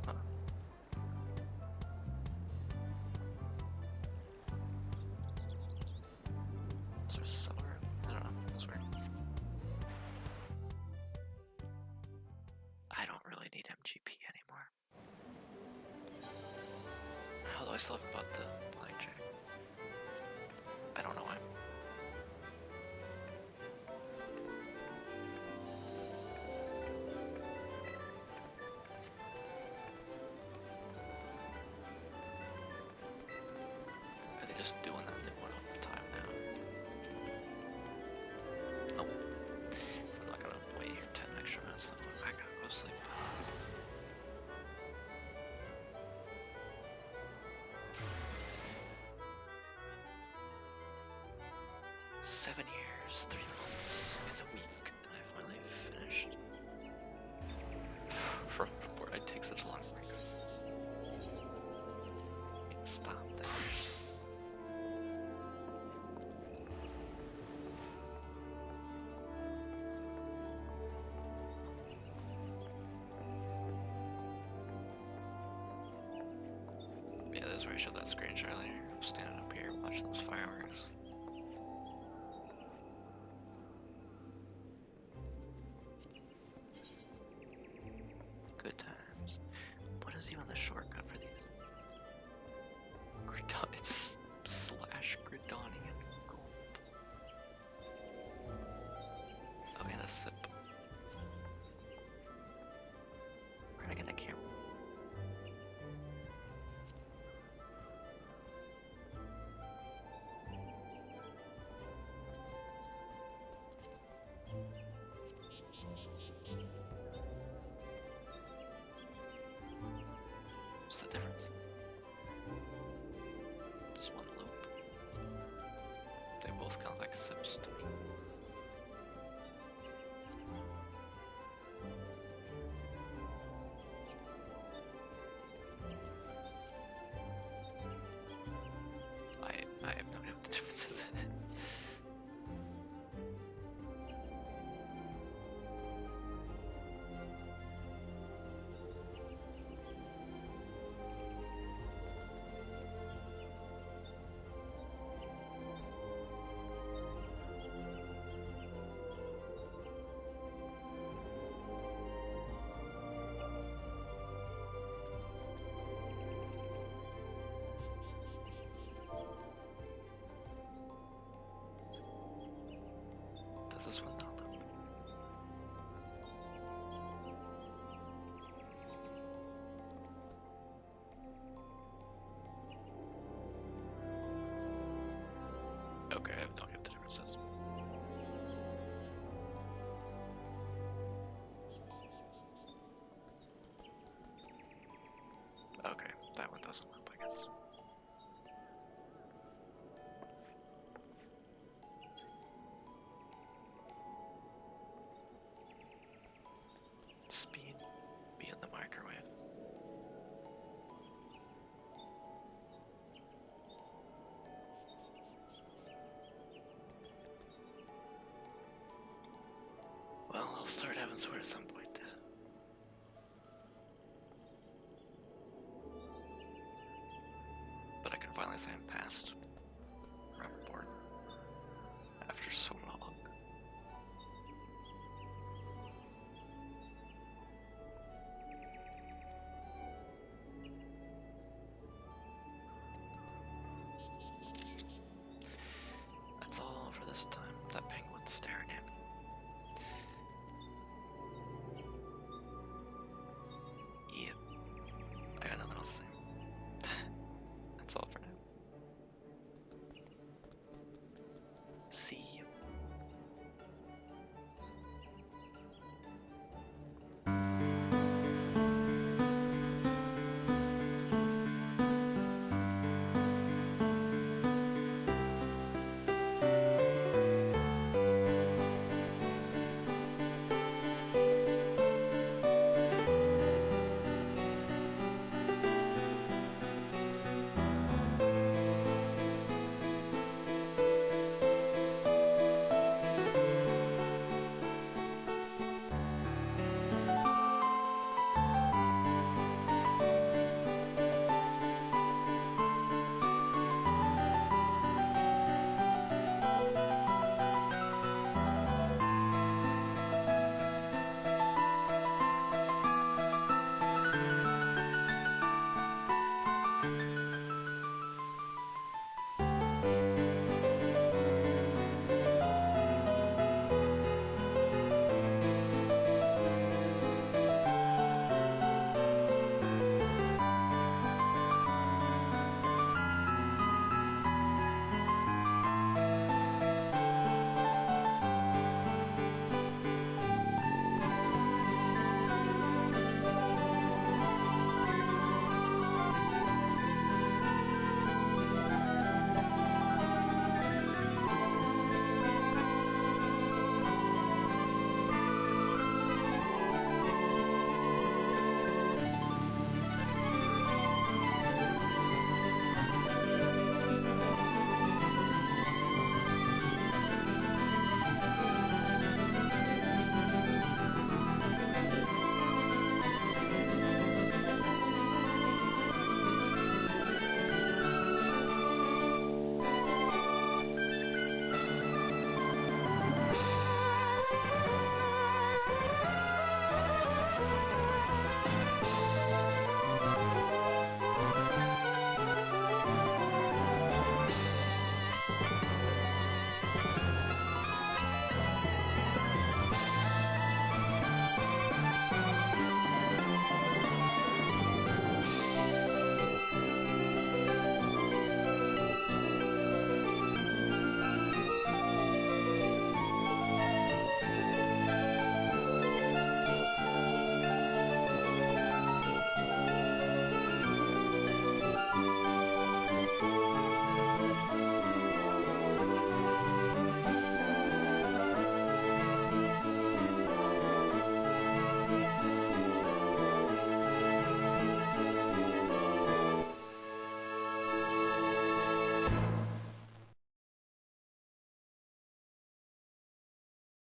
Huh. Is there a seller? I don't know. That's weird. I don't really need MGP anymore. Although I still haven't bought the blackjack. I don't know why. Are they just doing that new one all the time now? Nope. I'm not gonna wait here 10 extra minutes though. I gotta go sleep. 7 years, 3 months, and a week, and I finally finished. For where I take such long breaks. Stop that. Yeah, that's where I showed that screenshot earlier. I'm standing up here watching those fireworks. Good times. What is even the shortcut for these? It's slash Gridonian gulp. Oh, and a sip. Where did I get that camera? What's the difference? Just one loop. They both kind of like sips to me. I have no idea what the difference is. Does this one not loop? Okay, I have no idea what the difference is. Okay, that one doesn't loop, I guess. Speed be in the microwave. Well, I'll start Heavensward at some point. But I can finally say I'm past Reborn after so long.